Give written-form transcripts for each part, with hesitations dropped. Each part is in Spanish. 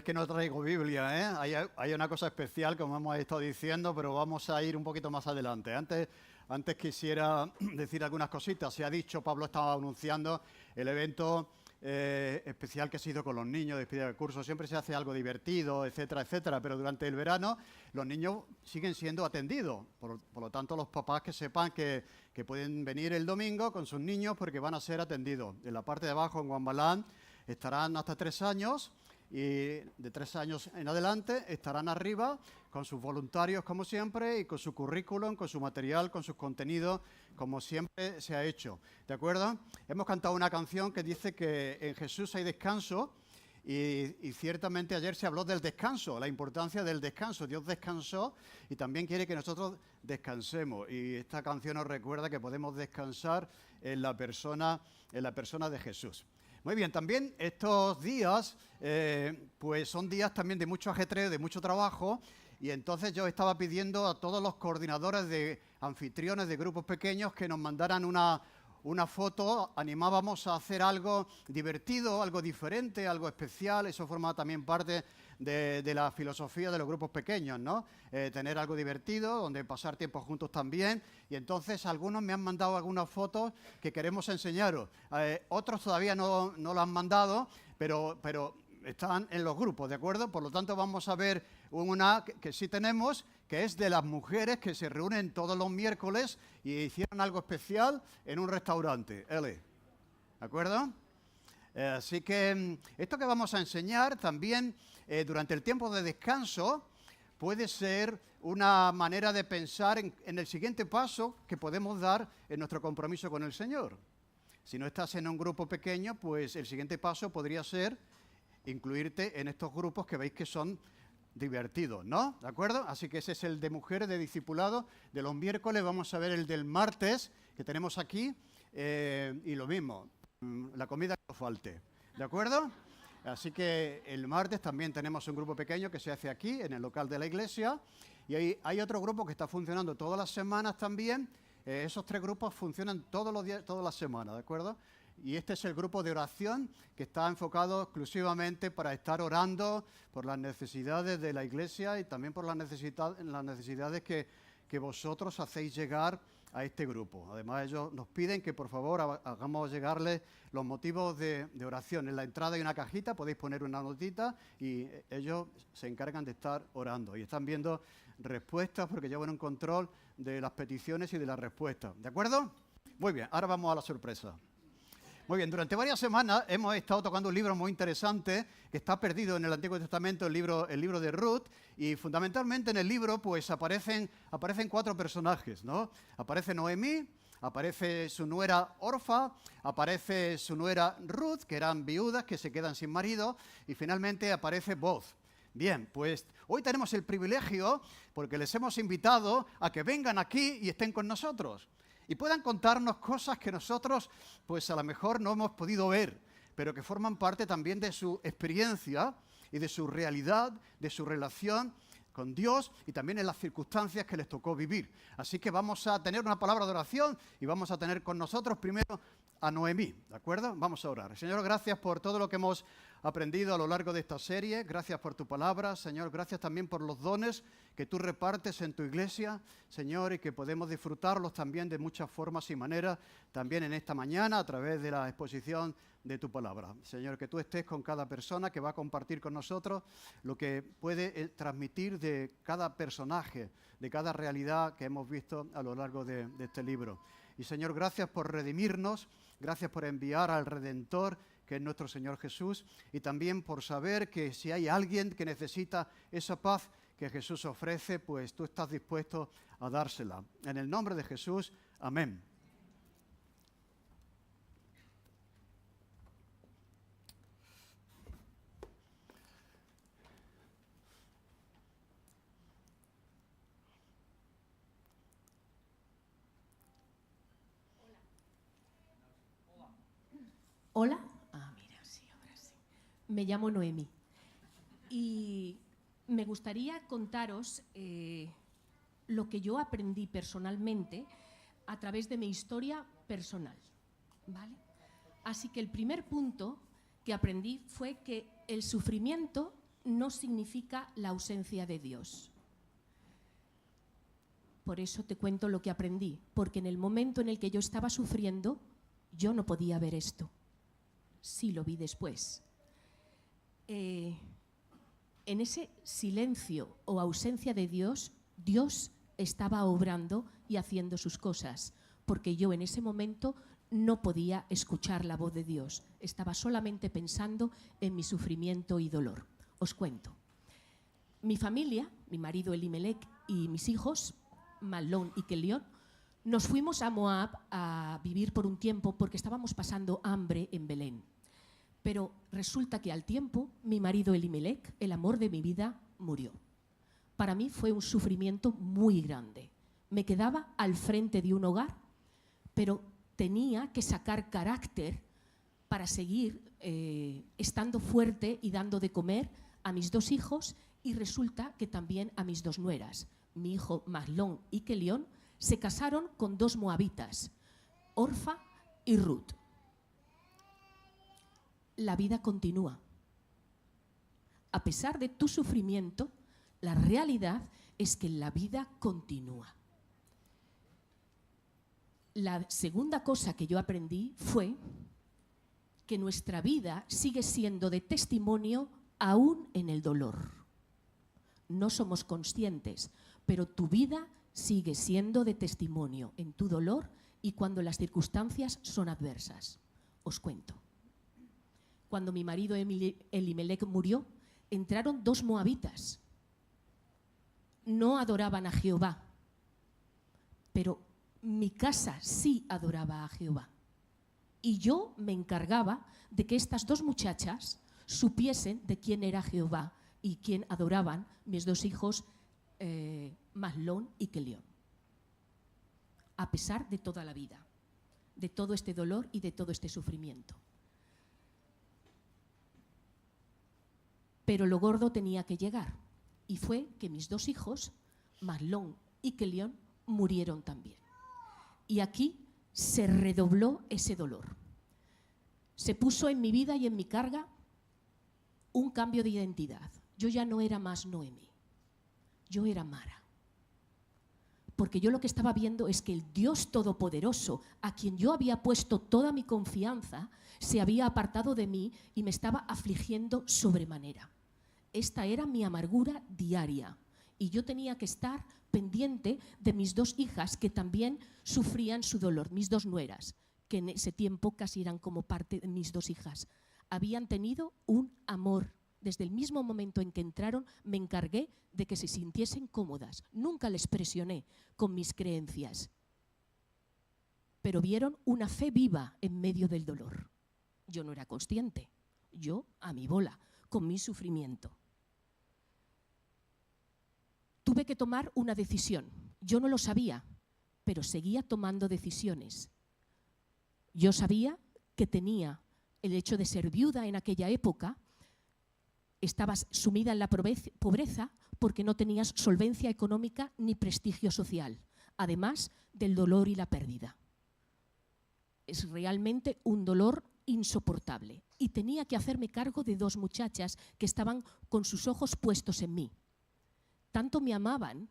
que no traigo Biblia, ¿eh? Hay una cosa especial, como hemos estado diciendo, pero vamos a ir un poquito más adelante. Antes quisiera decir algunas cositas. Se ha dicho, Pablo estaba anunciando el evento especial que se hizo con los niños, despedida del curso. Siempre se hace algo divertido, etcétera, etcétera, pero durante el verano los niños siguen siendo atendidos. Por lo tanto, los papás que sepan que pueden venir el domingo con sus niños porque van a ser atendidos. En la parte de abajo, en Guambalán, estarán hasta 3 años y de 3 años en adelante estarán arriba con sus voluntarios como siempre y con su currículum, con su material, con sus contenidos, como siempre se ha hecho. ¿De acuerdo? Hemos cantado una canción que dice que en Jesús hay descanso y ciertamente ayer se habló del descanso, la importancia del descanso. Dios descansó y también quiere que nosotros descansemos. Y esta canción nos recuerda que podemos descansar en la persona de Jesús. Muy bien, también estos días, pues son días también de mucho ajetreo, de mucho trabajo, y entonces yo estaba pidiendo a todos los coordinadores de anfitriones de grupos pequeños que nos mandaran una foto. Animábamos a hacer algo divertido, algo diferente, algo especial. Eso forma también parte de la filosofía de los grupos pequeños, ¿no? Tener algo divertido, donde pasar tiempo juntos también. Y entonces algunos me han mandado algunas fotos que queremos enseñaros. Otros todavía no lo han mandado, pero están en los grupos, ¿de acuerdo? Por lo tanto, vamos a ver una que sí tenemos, que es de las mujeres que se reúnen todos los miércoles y hicieron algo especial en un restaurante. ¿De acuerdo? Así que esto que vamos a enseñar también durante el tiempo de descanso puede ser una manera de pensar en el siguiente paso que podemos dar en nuestro compromiso con el Señor. Si no estás en un grupo pequeño, pues el siguiente paso podría ser incluirte en estos grupos que veis que son divertidos, ¿no? ¿De acuerdo? Así que ese es el de mujeres, de discipulado. De los miércoles vamos a ver el del martes que tenemos aquí y lo mismo, la comida que no falte, ¿de acuerdo? Así que el martes también tenemos un grupo pequeño que se hace aquí, en el local de la iglesia, y hay otro grupo que está funcionando todas las semanas también. Esos 3 grupos funcionan todos los días, todas las semanas, ¿de acuerdo? Y este es el grupo de oración que está enfocado exclusivamente para estar orando por las necesidades de la iglesia y también por las necesidades que vosotros hacéis llegar a este grupo. Además, ellos nos piden que por favor hagamos llegarles los motivos de oración. En la entrada hay una cajita, podéis poner una notita y ellos se encargan de estar orando y están viendo respuestas porque llevan un control de las peticiones y de las respuestas. ¿De acuerdo? Muy bien, ahora vamos a la sorpresa. Muy bien, durante varias semanas hemos estado tocando un libro muy interesante que está perdido en el Antiguo Testamento, el libro de Ruth, y fundamentalmente en el libro pues aparecen 4 personajes, ¿no? Aparece Noemí, aparece su nuera Orfa, aparece su nuera Ruth, que eran viudas que se quedan sin marido, y finalmente aparece Booz. Bien, pues hoy tenemos el privilegio, porque les hemos invitado a que vengan aquí y estén con nosotros y puedan contarnos cosas que nosotros, pues a lo mejor no hemos podido ver, pero que forman parte también de su experiencia y de su realidad, de su relación con Dios y también en las circunstancias que les tocó vivir. Así que vamos a tener una palabra de oración y vamos a tener con nosotros primero a Noemí, ¿de acuerdo? Vamos a orar. Señor, gracias por todo lo que hemos aprendido a lo largo de esta serie. Gracias por tu palabra. Señor, gracias también por los dones que tú repartes en tu iglesia, Señor, y que podemos disfrutarlos también de muchas formas y maneras, también en esta mañana a través de la exposición de tu palabra. Señor, que tú estés con cada persona que va a compartir con nosotros lo que puede transmitir de cada personaje, de cada realidad que hemos visto a lo largo de este libro. Y Señor, gracias por redimirnos, gracias por enviar al Redentor, que es nuestro Señor Jesús, y también por saber que si hay alguien que necesita esa paz que Jesús ofrece, pues tú estás dispuesto a dársela. En el nombre de Jesús, amén. Hola. Mira, sí, ahora sí. Me llamo Noemí y me gustaría contaros lo que yo aprendí personalmente a través de mi historia personal, ¿vale? Así que el primer punto que aprendí fue que el sufrimiento no significa la ausencia de Dios. Por eso te cuento lo que aprendí, porque en el momento en el que yo estaba sufriendo, yo no podía ver esto. Sí lo vi después. En ese silencio o ausencia de Dios, Dios estaba obrando y haciendo sus cosas, porque yo en ese momento no podía escuchar la voz de Dios. Estaba solamente pensando en mi sufrimiento y dolor. Os cuento. Mi familia, mi marido Elimelech y mis hijos, Mahlón y Kelión, nos fuimos a Moab a vivir por un tiempo porque estábamos pasando hambre en Belén. Pero resulta que al tiempo mi marido Elimelech, el amor de mi vida, murió. Para mí fue un sufrimiento muy grande. Me quedaba al frente de un hogar, pero tenía que sacar carácter para seguir estando fuerte y dando de comer a mis 2 hijos y resulta que también a mis 2 nueras. Mi hijo Mahlón y Kelión se casaron con 2 moabitas, Orfa y Ruth. La vida continúa. A pesar de tu sufrimiento, la realidad es que la vida continúa. La segunda cosa que yo aprendí fue que nuestra vida sigue siendo de testimonio aún en el dolor. No somos conscientes, pero tu vida sigue siendo de testimonio en tu dolor y cuando las circunstancias son adversas. Os cuento. Cuando mi marido Elimelech murió, entraron 2 moabitas. No adoraban a Jehová, pero mi casa sí adoraba a Jehová. Y yo me encargaba de que estas 2 muchachas supiesen de quién era Jehová y quién adoraban mis 2 hijos, Mahlón y Kelión. A pesar de toda la vida, de todo este dolor y de todo este sufrimiento. Pero lo gordo tenía que llegar y fue que mis 2 hijos, Mahlón y Kelión, murieron también. Y aquí se redobló ese dolor. Se puso en mi vida y en mi carga un cambio de identidad. Yo ya no era más Noemi, yo era Mara. Porque yo lo que estaba viendo es que el Dios Todopoderoso, a quien yo había puesto toda mi confianza, se había apartado de mí y me estaba afligiendo sobremanera. Esta era mi amargura diaria y yo tenía que estar pendiente de mis 2 hijas que también sufrían su dolor, mis 2 nueras, que en ese tiempo casi eran como parte de mis 2 hijas. Habían tenido un amor. Desde el mismo momento en que entraron, me encargué de que se sintiesen cómodas. Nunca les presioné con mis creencias. Pero vieron una fe viva en medio del dolor. Yo no era consciente. Yo a mi bola, con mi sufrimiento. Tuve que tomar una decisión. Yo no lo sabía, pero seguía tomando decisiones. Yo sabía que tenía el hecho de ser viuda en aquella época. Estabas sumida en la pobreza porque no tenías solvencia económica ni prestigio social, además del dolor y la pérdida. Es realmente un dolor insoportable. Y tenía que hacerme cargo de 2 muchachas que estaban con sus ojos puestos en mí. Tanto me amaban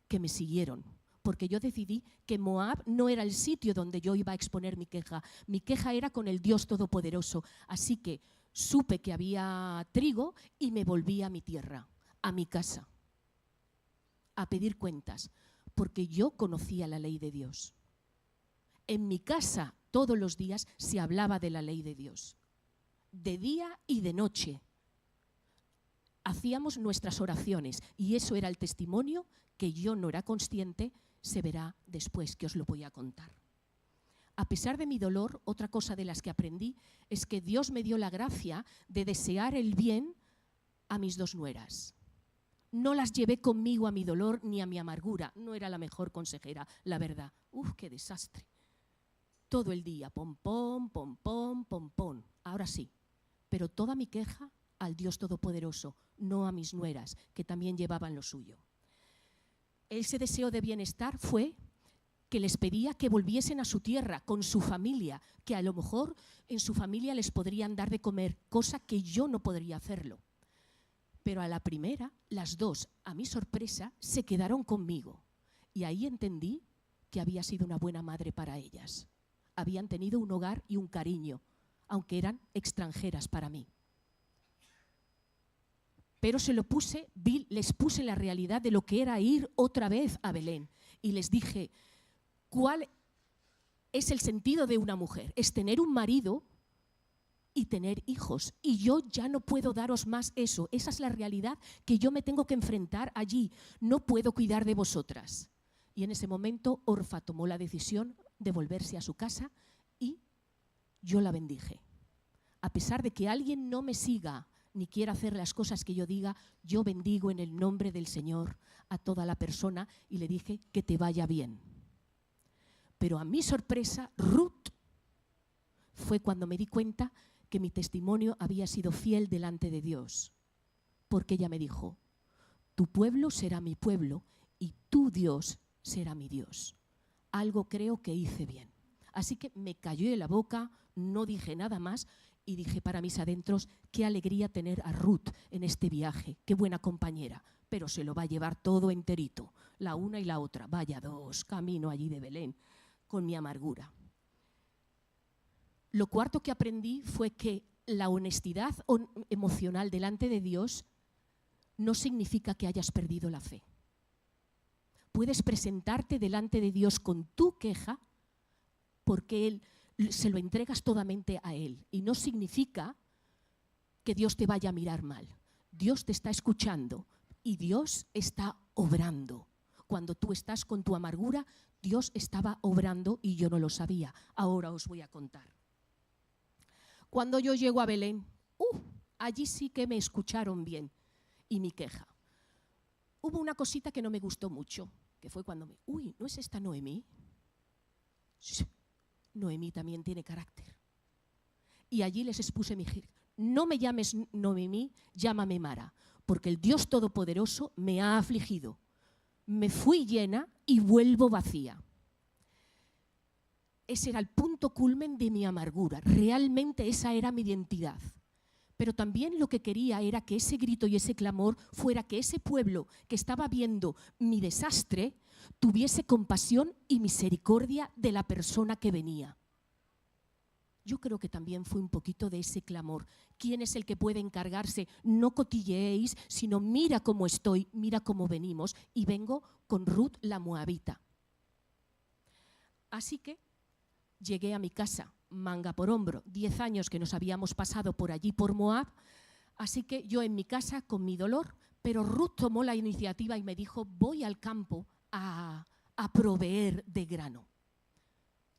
que me siguieron, porque yo decidí que Moab no era el sitio donde yo iba a exponer mi queja. Mi queja era con el Dios Todopoderoso. Así que supe que había trigo y me volví a mi tierra, a mi casa, a pedir cuentas, porque yo conocía la ley de Dios. En mi casa todos los días se hablaba de la ley de Dios, de día y de noche. Hacíamos nuestras oraciones y eso era el testimonio que yo no era consciente, se verá después que os lo voy a contar. A pesar de mi dolor, otra cosa de las que aprendí es que Dios me dio la gracia de desear el bien a mis 2 nueras. No las llevé conmigo a mi dolor ni a mi amargura. No era la mejor consejera, la verdad. ¡Uf, qué desastre! Todo el día, pompón, pompón, pompón. Ahora sí, pero toda mi queja al Dios Todopoderoso, no a mis nueras, que también llevaban lo suyo. Ese deseo de bienestar fue que les pedía que volviesen a su tierra con su familia, que a lo mejor en su familia les podrían dar de comer, cosa que yo no podría hacerlo. Pero a la primera, las dos, a mi sorpresa, se quedaron conmigo. Y ahí entendí que había sido una buena madre para ellas. Habían tenido un hogar y un cariño, aunque eran extranjeras para mí. Pero les puse la realidad de lo que era ir otra vez a Belén. Y les dije, ¿cuál es el sentido de una mujer? Es tener un marido y tener hijos. Y yo ya no puedo daros más eso. Esa es la realidad que yo me tengo que enfrentar allí. No puedo cuidar de vosotras. Y en ese momento Orfa tomó la decisión de volverse a su casa y yo la bendije. A pesar de que alguien no me siga ni quiera hacer las cosas que yo diga, yo bendigo en el nombre del Señor a toda la persona y le dije que te vaya bien. Pero a mi sorpresa, Ruth fue cuando me di cuenta que mi testimonio había sido fiel delante de Dios. Porque ella me dijo, tu pueblo será mi pueblo y tu Dios será mi Dios. Algo creo que hice bien. Así que me cayó de la boca, no dije nada más y dije para mis adentros, qué alegría tener a Ruth en este viaje, qué buena compañera, pero se lo va a llevar todo enterito, la una y la otra, vaya dos, camino allí de Belén, con mi amargura. Lo cuarto que aprendí fue que la honestidad emocional delante de Dios no significa que hayas perdido la fe. Puedes presentarte delante de Dios con tu queja porque Él se lo entregas totalmente a Él. Y no significa que Dios te vaya a mirar mal. Dios te está escuchando y Dios está obrando. Cuando tú estás con tu amargura, Dios estaba obrando y yo no lo sabía. Ahora os voy a contar. Cuando yo llego a Belén, allí sí que me escucharon bien y mi queja. Hubo una cosita que no me gustó mucho, que fue cuando ¿no es esta Noemí? Noemí también tiene carácter. Y allí les expuse mi giro. No me llames Noemí, llámame Mara, porque el Dios Todopoderoso me ha afligido. Me fui llena y vuelvo vacía. Ese era el punto culmen de mi amargura. Realmente esa era mi identidad. Pero también lo que quería era que ese grito y ese clamor fuera que ese pueblo que estaba viendo mi desastre tuviese compasión y misericordia de la persona que venía. Yo creo que también fue un poquito de ese clamor. ¿Quién es el que puede encargarse? No cotilleéis, sino mira cómo estoy, mira cómo venimos. Y vengo con Ruth la moabita. Así que llegué a mi casa, manga por hombro, 10 años que nos habíamos pasado por allí, por Moab. Así que yo en mi casa con mi dolor, pero Ruth tomó la iniciativa y me dijo, voy al campo a proveer de grano.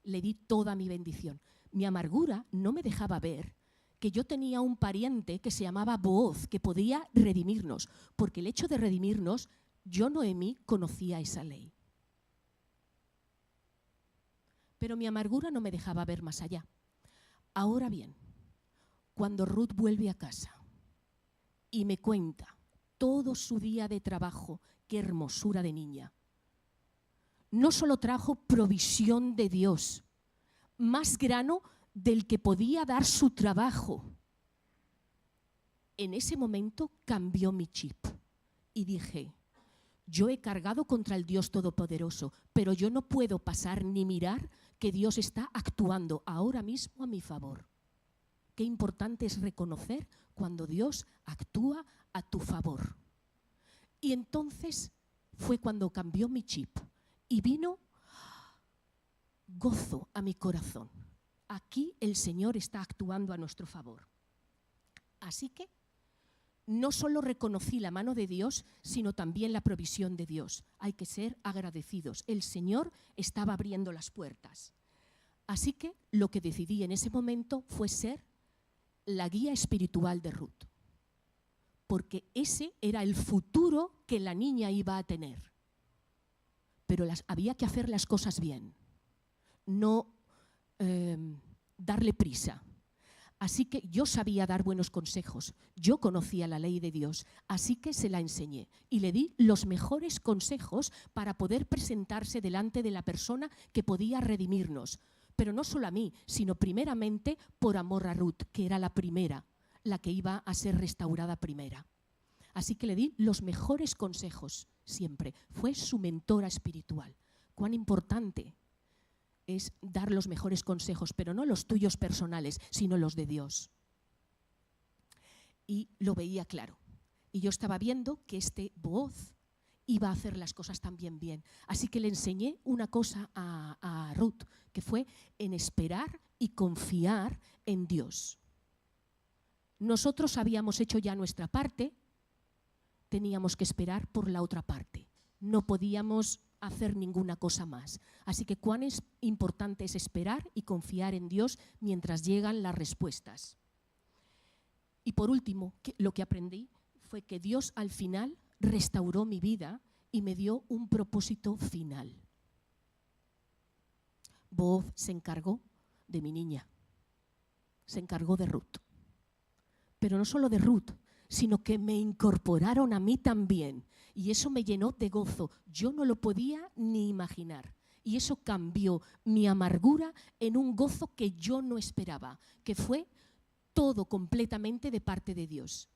Le di toda mi bendición. Mi amargura no me dejaba ver que yo tenía un pariente que se llamaba Booz, que podía redimirnos, porque el hecho de redimirnos, yo, Noemí, conocía esa ley. Pero mi amargura no me dejaba ver más allá. Ahora bien, cuando Ruth vuelve a casa y me cuenta todo su día de trabajo, qué hermosura de niña, no solo trajo provisión de Dios, más grano del que podía dar su trabajo. En ese momento cambió mi chip y dije, yo he cargado contra el Dios Todopoderoso, pero yo no puedo pasar ni mirar que Dios está actuando ahora mismo a mi favor. Qué importante es reconocer cuando Dios actúa a tu favor. Y entonces fue cuando cambió mi chip y vino gozo a mi corazón. Aquí el Señor está actuando a nuestro favor. Así que no solo reconocí la mano de Dios, sino también la provisión de Dios. Hay que ser agradecidos. El Señor estaba abriendo las puertas. Así que lo que decidí en ese momento fue ser la guía espiritual de Ruth. Porque ese era el futuro que la niña iba a tener. Pero había que hacer las cosas bien. No darle prisa. Así que yo sabía dar buenos consejos, yo conocía la ley de Dios, así que se la enseñé y le di los mejores consejos para poder presentarse delante de la persona que podía redimirnos. Pero no solo a mí, sino primeramente por amor a Ruth, que era la primera, la que iba a ser restaurada primera. Así que le di los mejores consejos siempre. Fue su mentora espiritual. Cuán importante es dar los mejores consejos, pero no los tuyos personales, sino los de Dios. Y lo veía claro. Y yo estaba viendo que este Booz iba a hacer las cosas también bien. Así que le enseñé una cosa a Ruth, que fue en esperar y confiar en Dios. Nosotros habíamos hecho ya nuestra parte, teníamos que esperar por la otra parte. No podíamos hacer ninguna cosa más. Así que cuán importante es esperar y confiar en Dios mientras llegan las respuestas. Y por último, lo que aprendí fue que Dios al final restauró mi vida y me dio un propósito final. Booz se encargó de mi niña, se encargó de Ruth. Pero no solo de Ruth, sino que me incorporaron a mí también. Y eso me llenó de gozo. Yo no lo podía ni imaginar. Y eso cambió mi amargura en un gozo que yo no esperaba, que fue todo completamente de parte de Dios.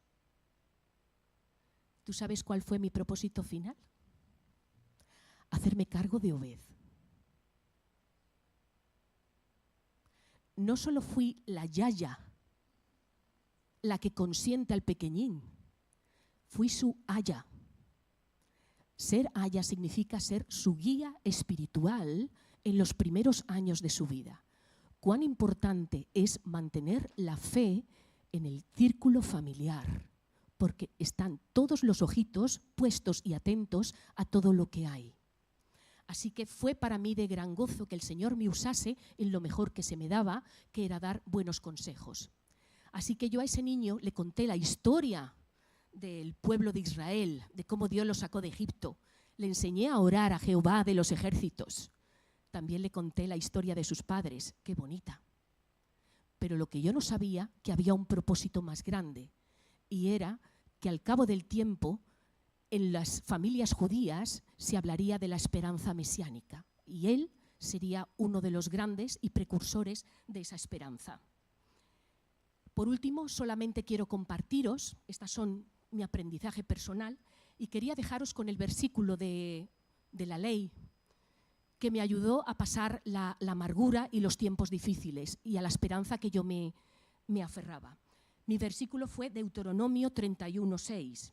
¿Tú sabes cuál fue mi propósito final? Hacerme cargo de Obed. No solo fui la yaya, la que consiente al pequeñín, fui su aya. Ser aya significa ser su guía espiritual en los primeros años de su vida. Cuán importante es mantener la fe en el círculo familiar, porque están todos los ojitos puestos y atentos a todo lo que hay. Así que fue para mí de gran gozo que el Señor me usase en lo mejor que se me daba, que era dar buenos consejos. Así que yo a ese niño le conté la historia del pueblo de Israel, de cómo Dios lo sacó de Egipto. Le enseñé a orar a Jehová de los ejércitos. También le conté la historia de sus padres. Qué bonita. Pero lo que yo no sabía, que había un propósito más grande, y era que al cabo del tiempo, en las familias judías se hablaría de la esperanza mesiánica, y él sería uno de los grandes y precursores de esa esperanza. Por último, solamente quiero compartiros, estas son mi aprendizaje personal, y quería dejaros con el versículo de la ley que me ayudó a pasar la amargura y los tiempos difíciles y a la esperanza que yo me aferraba. Mi versículo fue Deuteronomio 31:6.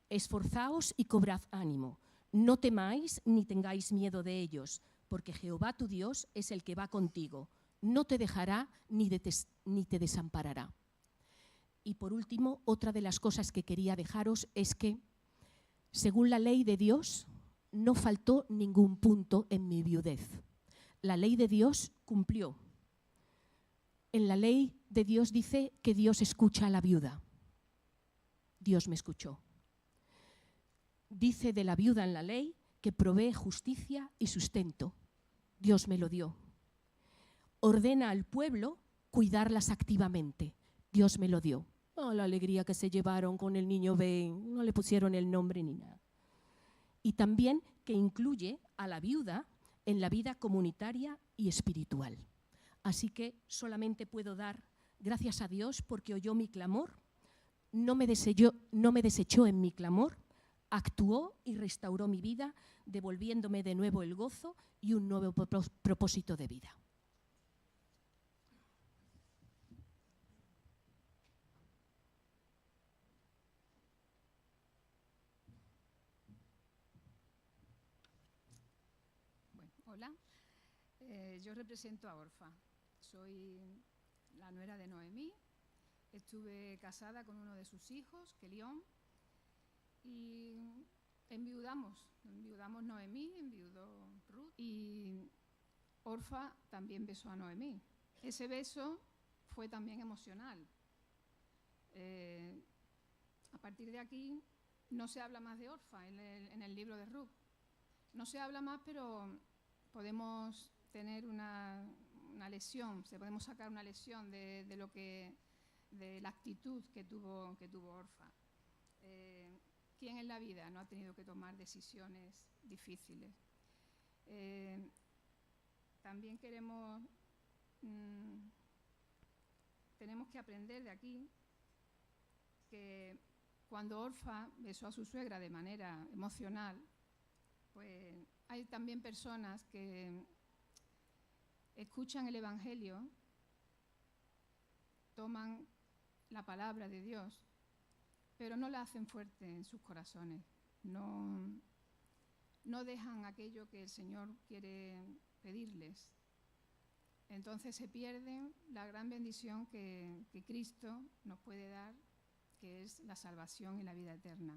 Esforzaos y cobrad ánimo, no temáis ni tengáis miedo de ellos, porque Jehová tu Dios es el que va contigo, no te dejará ni te desamparará. Y por último, otra de las cosas que quería dejaros es que, según la ley de Dios, no faltó ningún punto en mi viudez. La ley de Dios cumplió. En la ley de Dios dice que Dios escucha a la viuda. Dios me escuchó. Dice de la viuda en la ley que provee justicia y sustento. Dios me lo dio. Ordena al pueblo cuidarlas activamente. Dios me lo dio. Oh, la alegría que se llevaron con el niño Ben, no le pusieron el nombre ni nada. Y también que incluye a la viuda en la vida comunitaria y espiritual. Así que solamente puedo dar gracias a Dios porque oyó mi clamor, no me desechó en mi clamor, actuó y restauró mi vida, devolviéndome de nuevo el gozo y un nuevo propósito de vida. Hola, yo represento a Orfa. Soy la nuera de Noemí. Estuve casada con uno de sus hijos, Kelión, y enviudamos Noemí, enviudó Ruth, y Orfa también besó a Noemí. Ese beso fue también emocional. A partir de aquí no se habla más de Orfa en el libro de Ruth. No se habla más, pero podemos tener una lesión, podemos sacar una lesión de la actitud que tuvo Orfa. ¿Quién en la vida no ha tenido que tomar decisiones difíciles? También tenemos que aprender de aquí que cuando Orfa besó a su suegra de manera emocional, pues hay también personas que escuchan el Evangelio, toman la palabra de Dios, pero no la hacen fuerte en sus corazones, no dejan aquello que el Señor quiere pedirles. Entonces se pierden la gran bendición que Cristo nos puede dar, que es la salvación y la vida eterna.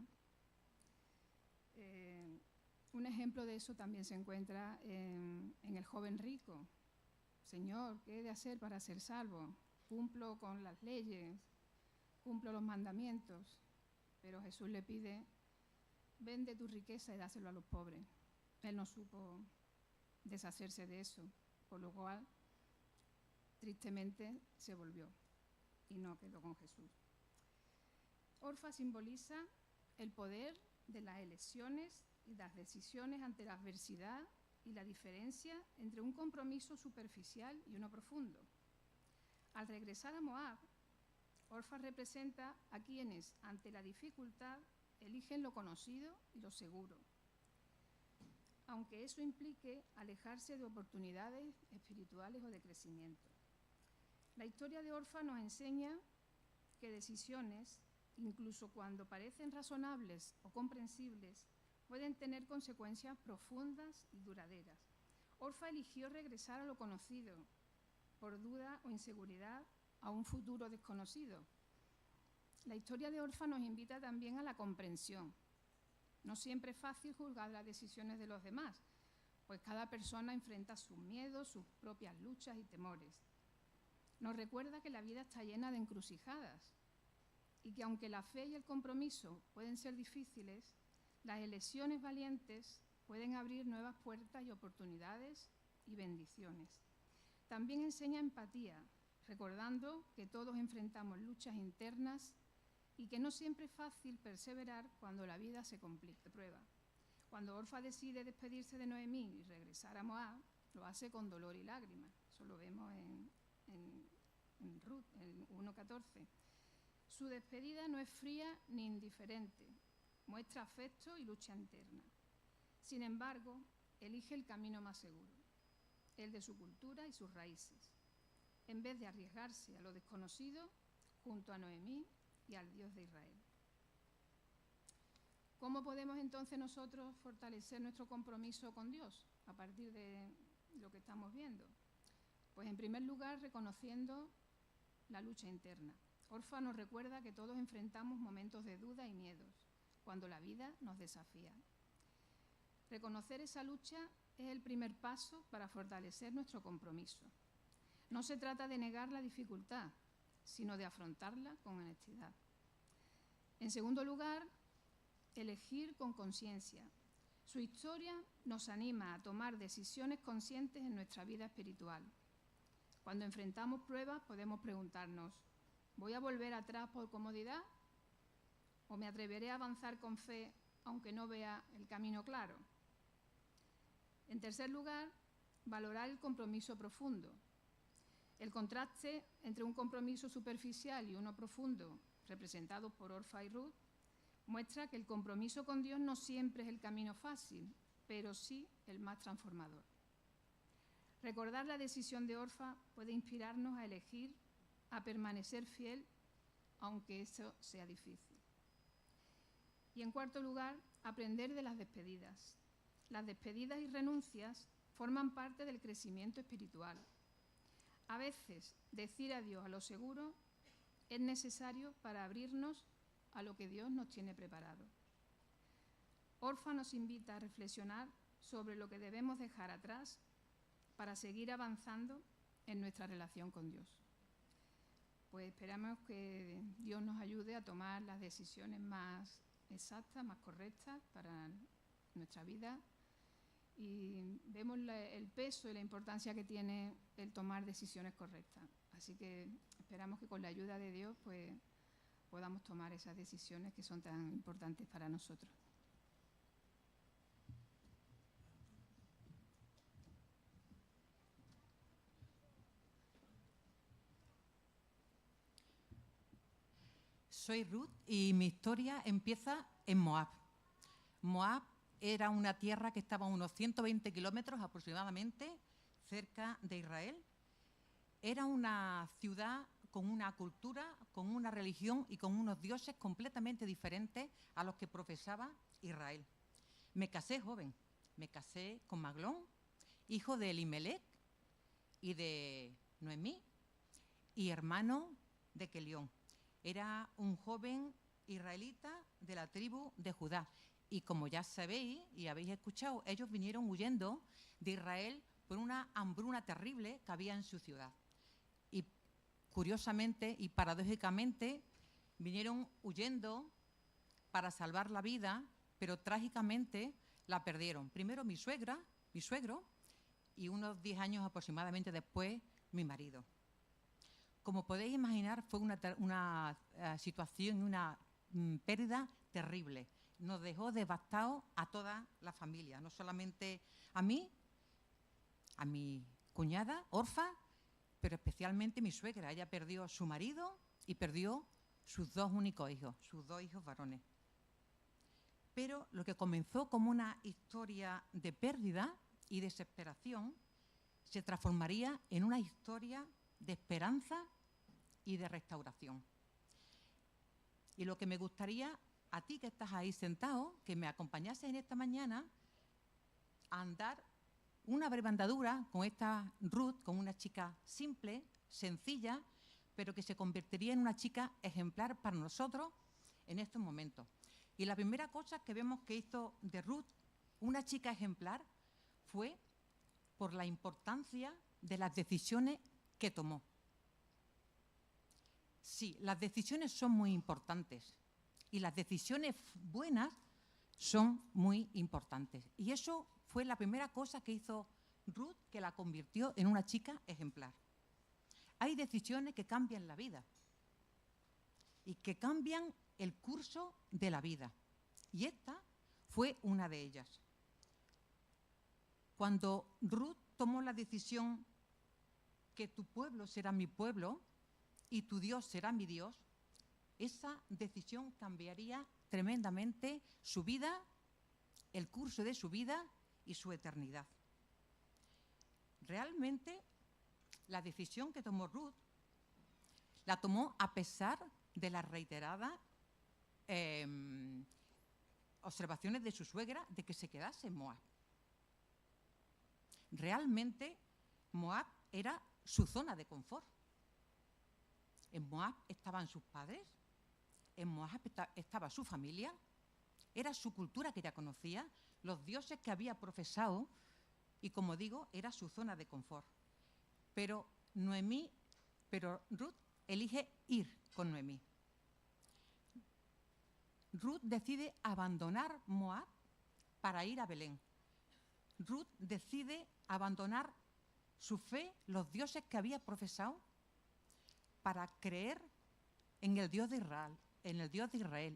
Un ejemplo de eso también se encuentra en el joven rico. Señor, ¿qué he de hacer para ser salvo? Cumplo con las leyes, cumplo los mandamientos, pero Jesús le pide: vende tu riqueza y dáselo a los pobres. Él no supo deshacerse de eso, por lo cual tristemente se volvió y no quedó con Jesús. Orfa simboliza el poder de las elecciones y las decisiones ante la adversidad y la diferencia entre un compromiso superficial y uno profundo. Al regresar a Moab, Orfa representa a quienes, ante la dificultad, eligen lo conocido y lo seguro, aunque eso implique alejarse de oportunidades espirituales o de crecimiento. La historia de Orfa nos enseña que decisiones, incluso cuando parecen razonables o comprensibles, pueden tener consecuencias profundas y duraderas. Orfa eligió regresar a lo conocido, por duda o inseguridad, a un futuro desconocido. La historia de Orfa nos invita también a la comprensión. No siempre es fácil juzgar las decisiones de los demás, pues cada persona enfrenta sus miedos, sus propias luchas y temores. Nos recuerda que la vida está llena de encrucijadas y que aunque la fe y el compromiso pueden ser difíciles, las elecciones valientes pueden abrir nuevas puertas y oportunidades y bendiciones. También enseña empatía, recordando que todos enfrentamos luchas internas y que no siempre es fácil perseverar cuando la vida se complica, prueba. Cuando Orfa decide despedirse de Noemí y regresar a Moab, lo hace con dolor y lágrimas. Eso lo vemos en Ruth, en 1:14. Su despedida no es fría ni indiferente, muestra afecto y lucha interna. Sin embargo, elige el camino más seguro, el de su cultura y sus raíces, en vez de arriesgarse a lo desconocido junto a Noemí y al Dios de Israel. ¿Cómo podemos entonces nosotros fortalecer nuestro compromiso con Dios a partir de lo que estamos viendo? Pues en primer lugar, reconociendo la lucha interna. Orfa nos recuerda que todos enfrentamos momentos de duda y miedos cuando la vida nos desafía. Reconocer esa lucha es el primer paso para fortalecer nuestro compromiso. No se trata de negar la dificultad, sino de afrontarla con honestidad. En segundo lugar, elegir con conciencia. Su historia nos anima a tomar decisiones conscientes en nuestra vida espiritual. Cuando enfrentamos pruebas podemos preguntarnos: ¿voy a volver atrás por comodidad? ¿O me atreveré a avanzar con fe aunque no vea el camino claro? En tercer lugar, valorar el compromiso profundo. El contraste entre un compromiso superficial y uno profundo, representado por Orfa y Ruth, muestra que el compromiso con Dios no siempre es el camino fácil, pero sí el más transformador. Recordar la decisión de Orfa puede inspirarnos a elegir, a permanecer fiel, aunque eso sea difícil. Y en cuarto lugar, aprender de las despedidas. Las despedidas y renuncias forman parte del crecimiento espiritual. A veces, decir adiós a lo seguro es necesario para abrirnos a lo que Dios nos tiene preparado. Orfa nos invita a reflexionar sobre lo que debemos dejar atrás para seguir avanzando en nuestra relación con Dios. Pues esperamos que Dios nos ayude a tomar las decisiones más exactas, más correctas para nuestra vida, y vemos el peso y la importancia que tiene el tomar decisiones correctas. Así que esperamos que con la ayuda de Dios pues podamos tomar esas decisiones que son tan importantes para nosotros. Soy Ruth y mi historia empieza en Moab. Moab era una tierra que estaba a unos 120 kilómetros aproximadamente cerca de Israel. Era una ciudad con una cultura, con una religión y con unos dioses completamente diferentes a los que profesaba Israel. Me casé joven, me casé con Maglón, hijo de Elimelec y de Noemí, y hermano de Kelión. Era un joven israelita de la tribu de Judá. Y como ya sabéis y habéis escuchado, ellos vinieron huyendo de Israel por una hambruna terrible que había en su ciudad. Y curiosamente y paradójicamente vinieron huyendo para salvar la vida, pero trágicamente la perdieron. Primero mi suegro, y unos 10 años aproximadamente después mi marido. Como podéis imaginar, fue una situación, una pérdida terrible. Nos dejó devastados a toda la familia, no solamente a mí, a mi cuñada, Orfa, pero especialmente mi suegra. Ella perdió a su marido y perdió sus 2 únicos hijos, sus 2 hijos varones. Pero lo que comenzó como una historia de pérdida y desesperación se transformaría en una historia de esperanza y de restauración. Y lo que me gustaría a ti que estás ahí sentado, que me acompañases en esta mañana a andar una breve andadura con esta Ruth, con una chica simple, sencilla, pero que se convertiría en una chica ejemplar para nosotros en estos momentos. Y la primera cosa que vemos que hizo de Ruth una chica ejemplar fue por la importancia de las decisiones que tomó. Sí, las decisiones son muy importantes y las decisiones buenas son muy importantes. Y eso fue la primera cosa que hizo Ruth, que la convirtió en una chica ejemplar. Hay decisiones que cambian la vida y que cambian el curso de la vida. Y esta fue una de ellas. Cuando Ruth tomó la decisión que tu pueblo será mi pueblo y tu Dios será mi Dios, esa decisión cambiaría tremendamente su vida, el curso de su vida y su eternidad. Realmente, la decisión que tomó Ruth la tomó a pesar de las reiteradas observaciones de su suegra de que se quedase en Moab. Realmente, Moab era su zona de confort. En Moab estaban sus padres, en Moab estaba su familia, era su cultura que ella conocía, los dioses que había profesado y, como digo, era su zona de confort. Pero Ruth elige ir con Noemí. Ruth decide abandonar Moab para ir a Belén. Ruth decide abandonar su fe, los dioses que había profesado, para creer en el Dios de Israel,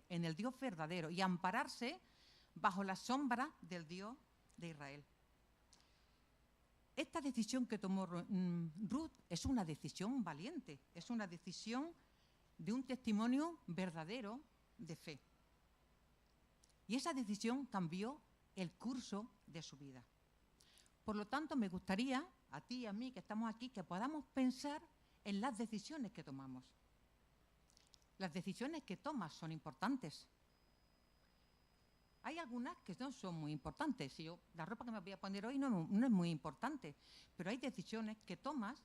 en el Dios verdadero, y ampararse bajo la sombra del Dios de Israel. Esta decisión que tomó Ruth es una decisión valiente, es una decisión de un testimonio verdadero de fe. Y esa decisión cambió el curso de su vida. Por lo tanto, me gustaría, a ti y a mí que estamos aquí, que podamos pensar en las decisiones que tomamos. Las decisiones que tomas son importantes. Hay algunas que no son muy importantes. La ropa que me voy a poner hoy no es muy importante, pero hay decisiones que tomas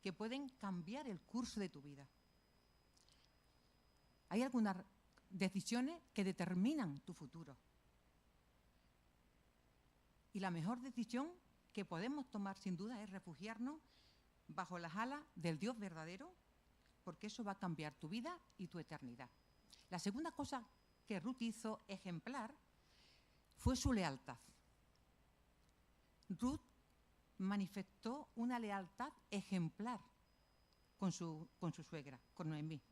que pueden cambiar el curso de tu vida. Hay algunas decisiones que determinan tu futuro. Y la mejor decisión que podemos tomar, sin duda, es refugiarnos bajo las alas del Dios verdadero, porque eso va a cambiar tu vida y tu eternidad. La segunda cosa que Ruth hizo ejemplar fue su lealtad. Ruth manifestó una lealtad ejemplar con su suegra, con Noemí.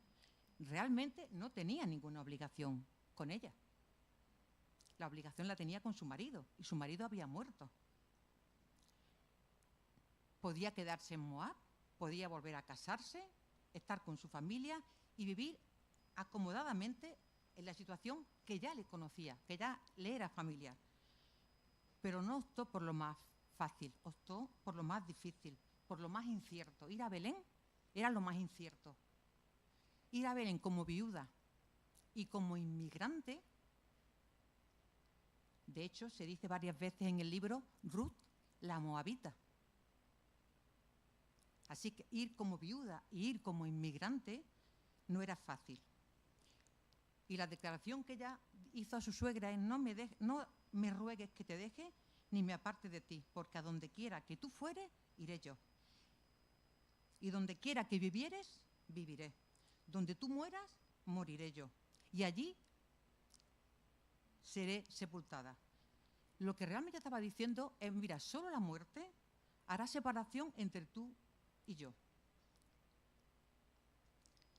Realmente no tenía ninguna obligación con ella. La obligación la tenía con su marido, y su marido había muerto. Podía quedarse en Moab, podía volver a casarse, estar con su familia y vivir acomodadamente en la situación que ya le conocía, que ya le era familiar. Pero no optó por lo más fácil, optó por lo más difícil, por lo más incierto. Ir a Belén era lo más incierto. Ir a Belén como viuda y como inmigrante, de hecho, se dice varias veces en el libro Ruth, la moabita. Así que ir como viuda y ir como inmigrante no era fácil. Y la declaración que ella hizo a su suegra es: no me ruegues que te deje ni me aparte de ti, porque a donde quiera que tú fueres, iré yo. Y donde quiera que vivieres, viviré. Donde tú mueras, moriré yo. Y allí seré sepultada. Lo que realmente estaba diciendo es: mira, solo la muerte hará separación entre tú y yo.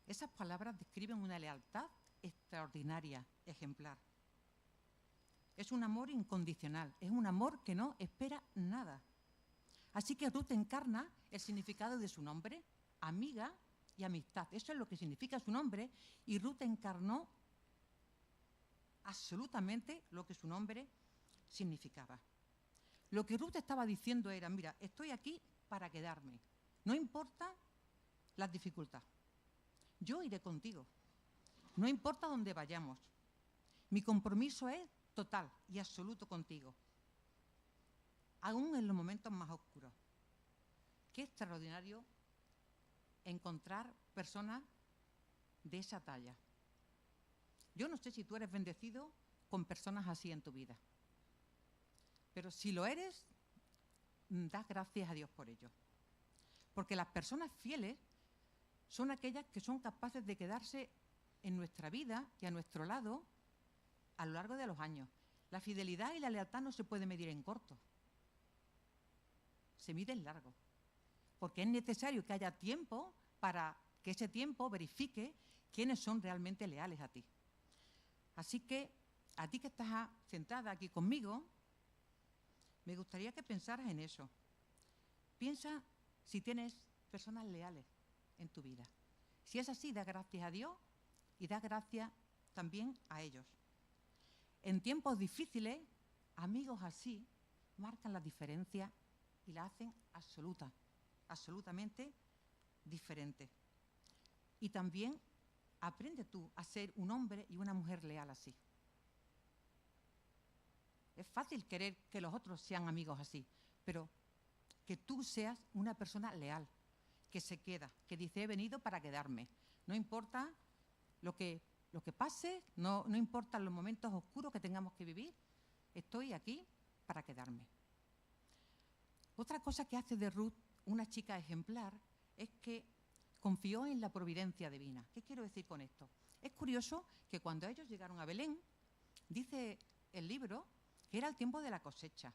Esas palabras describen una lealtad extraordinaria, ejemplar. Es un amor incondicional, es un amor que no espera nada. Así que Ruth encarna el significado de su nombre, amiga y amistad. Eso es lo que significa su nombre, y Ruth encarnó absolutamente lo que su nombre significaba. Lo que Ruth estaba diciendo era: mira, estoy aquí para quedarme. No importa las dificultades. Yo iré contigo. No importa dónde vayamos. Mi compromiso es total y absoluto contigo, aún en los momentos más oscuros. Qué extraordinario encontrar personas de esa talla. Yo no sé si tú eres bendecido con personas así en tu vida, pero si lo eres, das gracias a Dios por ello. Porque las personas fieles son aquellas que son capaces de quedarse en nuestra vida y a nuestro lado a lo largo de los años. La fidelidad y la lealtad no se puede medir en corto, se mide en largo, porque es necesario que haya tiempo para que ese tiempo verifique quiénes son realmente leales a ti. Así que a ti que estás sentada aquí conmigo, me gustaría que pensaras en eso. Piensa si tienes personas leales en tu vida. Si es así, da gracias a Dios y da gracias también a ellos. En tiempos difíciles, amigos así marcan la diferencia y la hacen absolutamente diferente. Y también aprende tú a ser un hombre y una mujer leal así. Es fácil querer que los otros sean amigos así, pero que tú seas una persona leal, que se queda, que dice: he venido para quedarme. No importa lo que pase, no importan los momentos oscuros que tengamos que vivir, estoy aquí para quedarme. Otra cosa que hace de Ruth una chica ejemplar es que confió en la providencia divina. ¿Qué quiero decir con esto? Es curioso que cuando ellos llegaron a Belén, dice el libro que era el tiempo de la cosecha.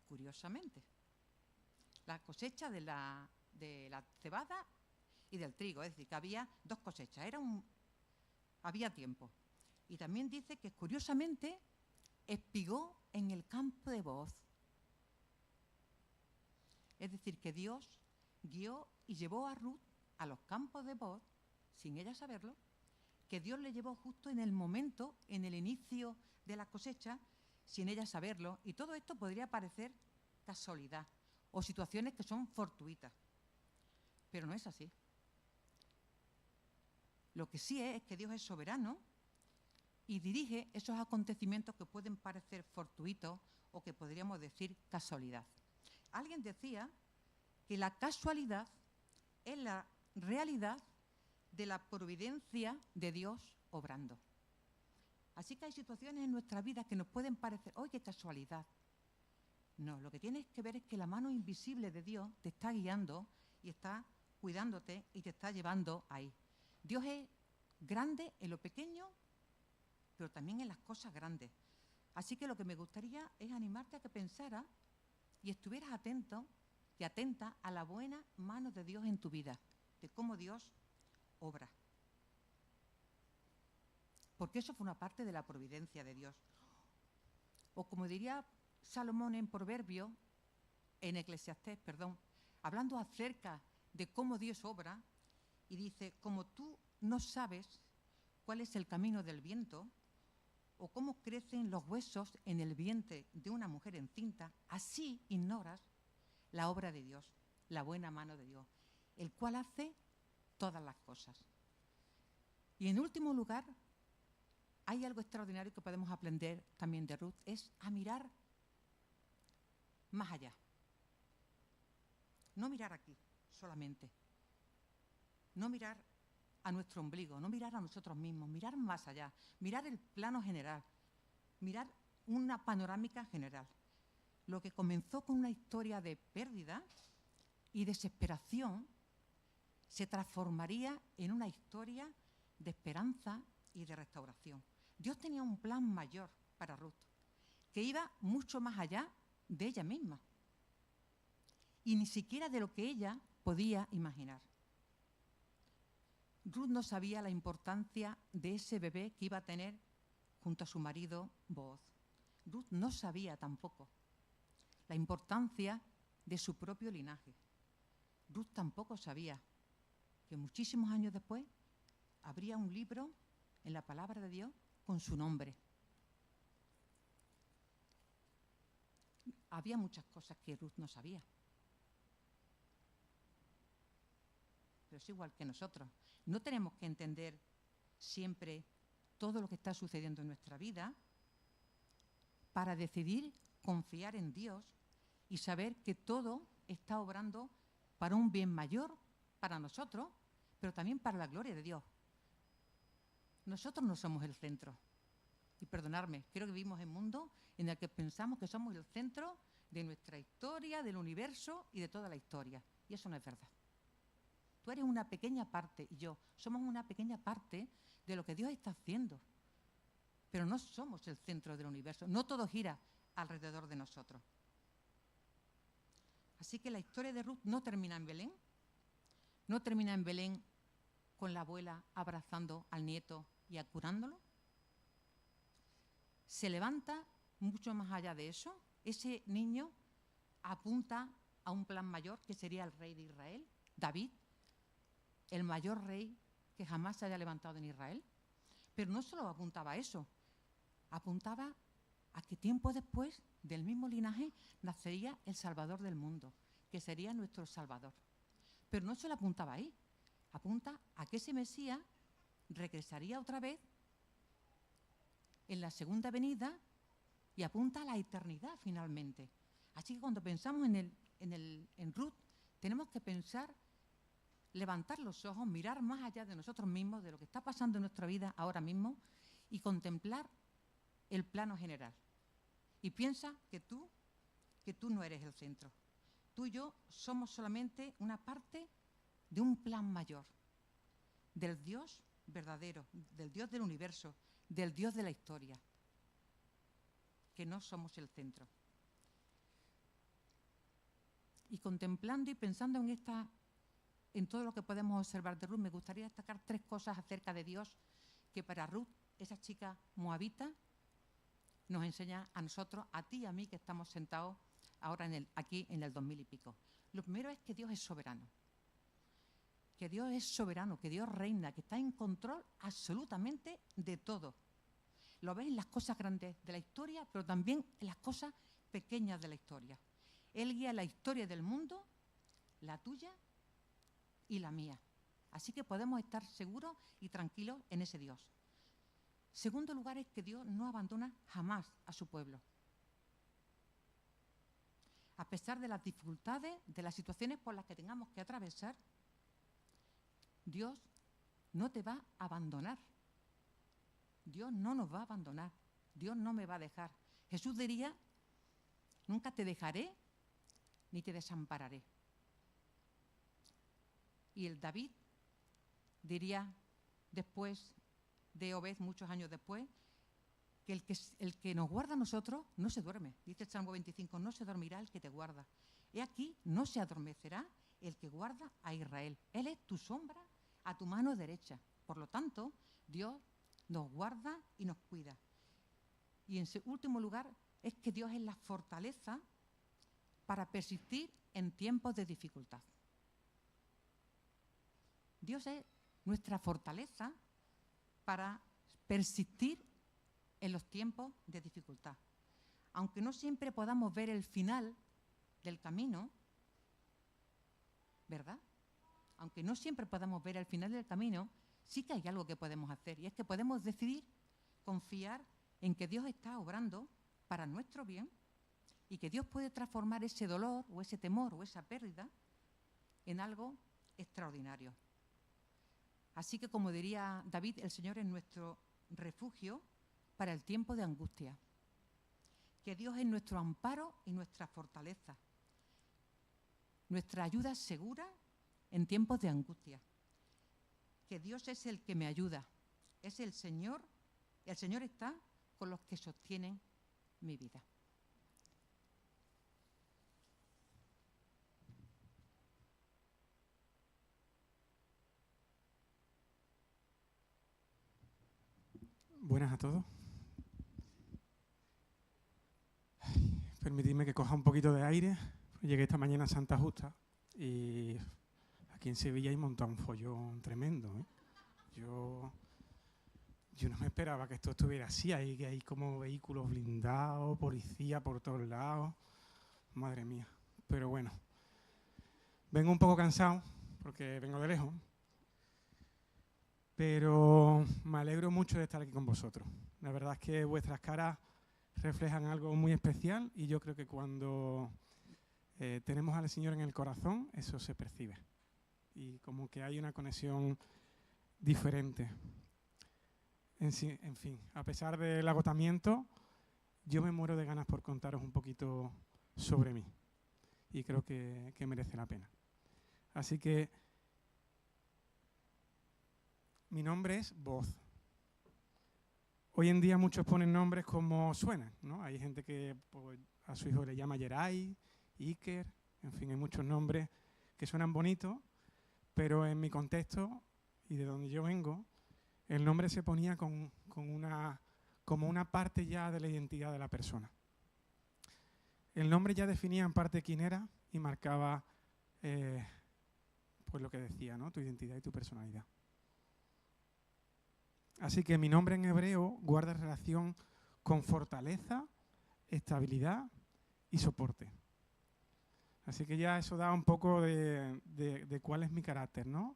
Curiosamente, la cosecha de la cebada y del trigo, es decir, que había dos cosechas, había tiempo. Y también dice que curiosamente espigó en el campo de Booz. Es decir, que Dios guió y llevó a Ruth a los campos de Booz, sin ella saberlo, que Dios le llevó justo en el momento, en el inicio de la cosecha, sin ella saberlo. Y todo esto podría parecer casualidad o situaciones que son fortuitas, pero no es así. Lo que sí es que Dios es soberano y dirige esos acontecimientos que pueden parecer fortuitos o que podríamos decir casualidad. Alguien decía que la casualidad es la realidad de la providencia de Dios obrando. Así que hay situaciones en nuestra vida que nos pueden parecer: ¡oye, qué casualidad! No, lo que tienes que ver es que la mano invisible de Dios te está guiando y está cuidándote y te está llevando ahí. Dios es grande en lo pequeño, pero también en las cosas grandes. Así que lo que me gustaría es animarte a que pensaras y estuvieras atento y atenta a la buena mano de Dios en tu vida, de cómo Dios obra. Porque eso fue una parte de la providencia de Dios. O como diría Salomón en Proverbios, en Eclesiastés, hablando acerca de cómo Dios obra, y dice: como tú no sabes cuál es el camino del viento o cómo crecen los huesos en el vientre de una mujer encinta, así ignoras la obra de Dios, la buena mano de Dios, el cual hace todas las cosas. Y en último lugar, hay algo extraordinario que podemos aprender también de Ruth, es a mirar más allá. No mirar aquí solamente, no mirar a nuestro ombligo, no mirar a nosotros mismos, mirar más allá, mirar el plano general, mirar una panorámica general. Lo que comenzó con una historia de pérdida y desesperación se transformaría en una historia de esperanza y de restauración. Dios tenía un plan mayor para Ruth, que iba mucho más allá de ella misma y ni siquiera de lo que ella podía imaginar. Ruth no sabía la importancia de ese bebé que iba a tener junto a su marido Booz. Ruth no sabía tampoco la importancia de su propio linaje. Ruth tampoco sabía que muchísimos años después habría un libro en la palabra de Dios con su nombre. Había muchas cosas que Ruth no sabía. Pero es igual que nosotros. No tenemos que entender siempre todo lo que está sucediendo en nuestra vida para decidir confiar en Dios y saber que todo está obrando para un bien mayor para nosotros, pero también para la gloria de Dios. Nosotros no somos el centro. Y perdonadme, creo que vivimos en un mundo en el que pensamos que somos el centro de nuestra historia, del universo y de toda la historia. Y eso no es verdad. Tú eres una pequeña parte y yo somos una pequeña parte de lo que Dios está haciendo. Pero no somos el centro del universo. No todo gira alrededor de nosotros. Así que la historia de Ruth no termina en Belén. No termina en Belén con la abuela abrazando al nieto y curándolo. Se levanta mucho más allá de eso. Ese niño apunta a un plan mayor que sería el rey de Israel, David, el mayor rey que jamás se haya levantado en Israel. Pero no solo apuntaba a eso, apuntaba a que tiempo después del mismo linaje nacería el Salvador del mundo, que sería nuestro Salvador. Pero no solo apuntaba ahí, apunta a que ese Mesías regresaría otra vez en la segunda venida y apunta a la eternidad finalmente. Así que cuando pensamos en Ruth, tenemos que pensar, levantar los ojos, mirar más allá de nosotros mismos, de lo que está pasando en nuestra vida ahora mismo y contemplar el plano general. Y piensa que tú no eres el centro. Tú y yo somos solamente una parte de un plan mayor, del Dios verdadero, del Dios del universo, del Dios de la historia, que no somos el centro. Y contemplando y pensando en todo lo que podemos observar de Ruth, me gustaría destacar 3 cosas acerca de Dios que para Ruth, esa chica moabita, nos enseña a nosotros, a ti y a mí, que estamos sentados ahora aquí en el 2000 y pico. Lo primero es que Dios es soberano. Que Dios es soberano, que Dios reina, que está en control absolutamente de todo. Lo ves en las cosas grandes de la historia, pero también en las cosas pequeñas de la historia. Él guía la historia del mundo, la tuya y la mía. Así que podemos estar seguros y tranquilos en ese Dios. Segundo lugar es que Dios no abandona jamás a su pueblo. A pesar de las dificultades, de las situaciones por las que tengamos que atravesar, Dios no te va a abandonar. Dios no nos va a abandonar. Dios no me va a dejar. Jesús diría, nunca te dejaré ni te desampararé. Y el David diría después de Obed, muchos años después, que el que nos guarda a nosotros no se duerme. Dice el Salmo 25, no se dormirá el que te guarda. He aquí, no se adormecerá el que guarda a Israel. Él es tu sombra a tu mano derecha. Por lo tanto, Dios nos guarda y nos cuida. Y en último lugar, es que Dios es la fortaleza para persistir en tiempos de dificultad. Dios es nuestra fortaleza para persistir en los tiempos de dificultad. Aunque no siempre podamos ver el final del camino, ¿verdad? Aunque no siempre podamos ver el final del camino, sí que hay algo que podemos hacer, y es que podemos decidir confiar en que Dios está obrando para nuestro bien y que Dios puede transformar ese dolor o ese temor o esa pérdida en algo extraordinario. Así que, como diría David, el Señor es nuestro refugio para el tiempo de angustia. Que Dios es nuestro amparo y nuestra fortaleza, nuestra ayuda segura en tiempos de angustia. Que Dios es el que me ayuda, es el Señor está con los que sostienen mi vida. Buenas a todos. Permitidme que coja un poquito de aire. Llegué esta mañana a Santa Justa y aquí en Sevilla hay montado un follón tremendo, ¿eh? Yo no me esperaba que esto estuviera así. Hay como vehículos blindados, policía por todos lados. Madre mía. Pero bueno, vengo un poco cansado porque vengo de lejos. Pero me alegro mucho de estar aquí con vosotros. La verdad es que vuestras caras reflejan algo muy especial y yo creo que cuando tenemos al Señor en el corazón, eso se percibe. Y como que hay una conexión diferente. En fin, a pesar del agotamiento, yo me muero de ganas por contaros un poquito sobre mí. Y creo que merece la pena. Así que mi nombre es Voz. Hoy en día muchos ponen nombres como suenan, ¿no? Hay gente que pues, a su hijo le llama Yeray, Iker, en fin, hay muchos nombres que suenan bonitos, pero en mi contexto y de donde yo vengo, el nombre se ponía como una parte ya de la identidad de la persona. El nombre ya definía en parte quién era y marcaba pues lo que decía, ¿no? Tu identidad y tu personalidad. Así que mi nombre en hebreo guarda relación con fortaleza, estabilidad y soporte. Así que ya eso da un poco de cuál es mi carácter, ¿no?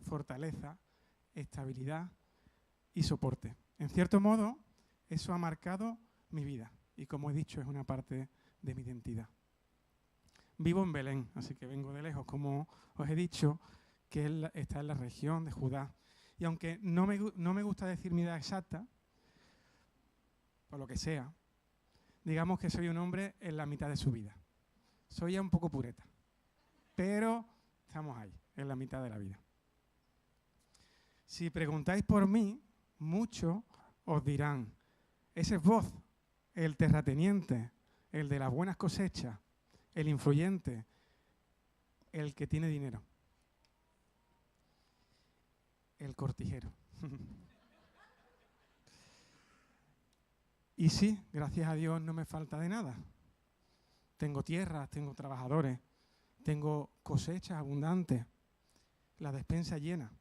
Fortaleza, estabilidad y soporte. En cierto modo, eso ha marcado mi vida y, como he dicho, es una parte de mi identidad. Vivo en Belén, así que vengo de lejos, como os he dicho, que está en la región de Judá. Y aunque no me gusta decir mi edad exacta, por lo que sea, digamos que soy un hombre en la mitad de su vida. Soy ya un poco pureta, pero estamos ahí, en la mitad de la vida. Si preguntáis por mí, muchos os dirán, ese es Voz, el terrateniente, el de las buenas cosechas, el influyente, el que tiene dinero. El cortijero. Y sí, gracias a Dios no me falta de nada. Tengo tierras, tengo trabajadores, tengo cosechas abundantes, la despensa llena.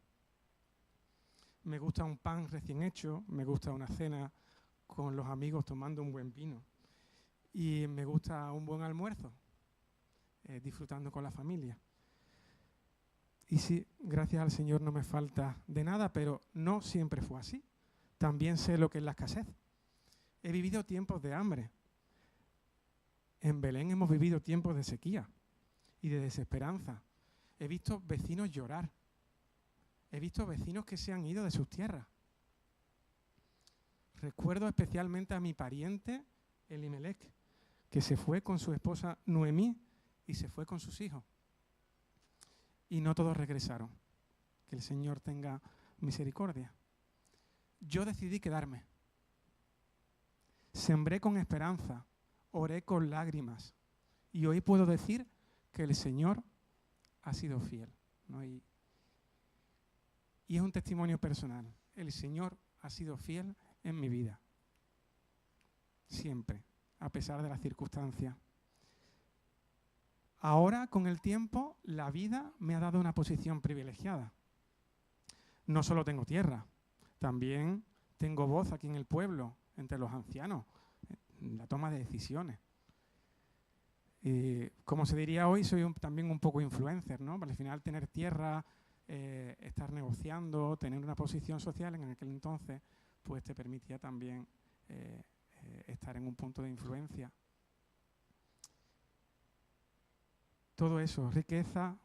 Me gusta un pan recién hecho, me gusta una cena con los amigos tomando un buen vino y me gusta un buen almuerzo, disfrutando con la familia. Y sí, gracias al Señor no me falta de nada, pero no siempre fue así. También sé lo que es la escasez. He vivido tiempos de hambre. En Belén hemos vivido tiempos de sequía y de desesperanza. He visto vecinos llorar. He visto vecinos que se han ido de sus tierras. Recuerdo especialmente a mi pariente Elimelech, que se fue con su esposa Noemí y se fue con sus hijos. Y no todos regresaron. Que el Señor tenga misericordia. Yo decidí quedarme. Sembré con esperanza, oré con lágrimas. Y hoy puedo decir que el Señor ha sido fiel, ¿no? Y es un testimonio personal. El Señor ha sido fiel en mi vida. Siempre, a pesar de las circunstancias. Ahora, con el tiempo, la vida me ha dado una posición privilegiada. no solo tengo tierra, también tengo voz aquí en el pueblo, entre los ancianos, en la toma de decisiones. Como se diría hoy, soy también un poco influencer, ¿no? Pero al final tener tierra, estar negociando, tener una posición social en aquel entonces, pues te permitía también estar en un punto de influencia. Todo eso, riqueza,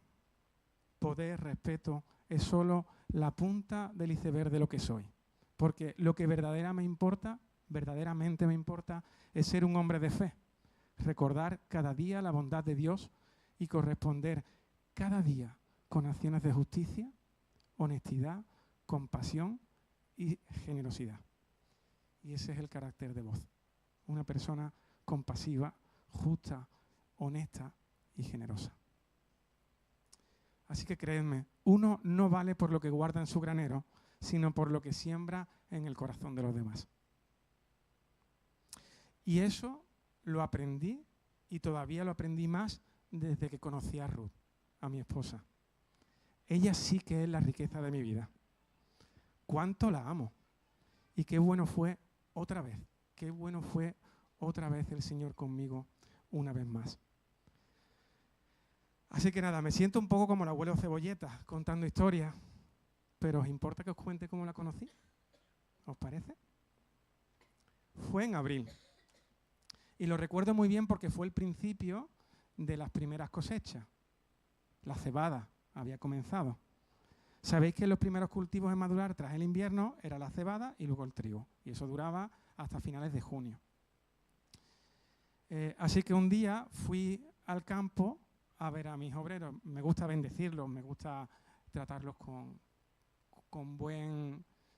poder, respeto, es solo la punta del iceberg de lo que soy. Porque lo que verdaderamente me importa es ser un hombre de fe, recordar cada día la bondad de Dios y corresponder cada día con acciones de justicia, honestidad, compasión y generosidad. Y ese es el carácter de Voz. Una persona compasiva, justa, honesta y generosa. Así que creedme, uno no vale por lo que guarda en su granero, sino por lo que siembra en el corazón de los demás. Y eso lo aprendí y todavía lo aprendí más desde que conocí a Ruth, a mi esposa. Ella sí que es la riqueza de mi vida. Cuánto la amo. Y qué bueno fue otra vez el Señor conmigo una vez más. Así que nada, me siento un poco como el abuelo Cebolleta contando historias, pero ¿os importa que os cuente cómo la conocí? ¿Os parece? Fue en abril. Y lo recuerdo muy bien porque fue el principio de las primeras cosechas. La cebada había comenzado. Sabéis que los primeros cultivos en madurar tras el invierno era la cebada y luego el trigo. Y eso duraba hasta finales de junio. Así que un día fui al campo a ver a mis obreros. Me gusta bendecirlos, me gusta tratarlos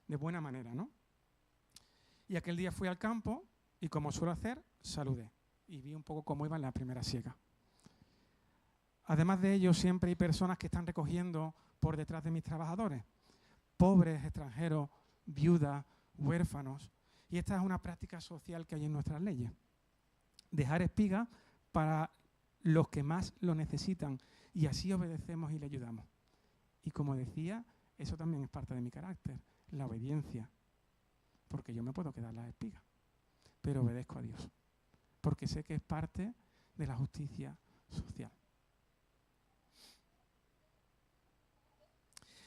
de buena manera, ¿no? Y aquel día fui al campo y, como suelo hacer, saludé. Y vi un poco cómo iba en la primera siega. Además de ello, siempre hay personas que están recogiendo por detrás de mis trabajadores. Pobres, extranjeros, viudas, huérfanos. Y esta es una práctica social que hay en nuestras leyes. Dejar espigas para los que más lo necesitan. Y así obedecemos y le ayudamos. Y como decía, eso también es parte de mi carácter, la obediencia. Porque yo me puedo quedar las espigas, pero obedezco a Dios. Porque sé que es parte de la justicia social.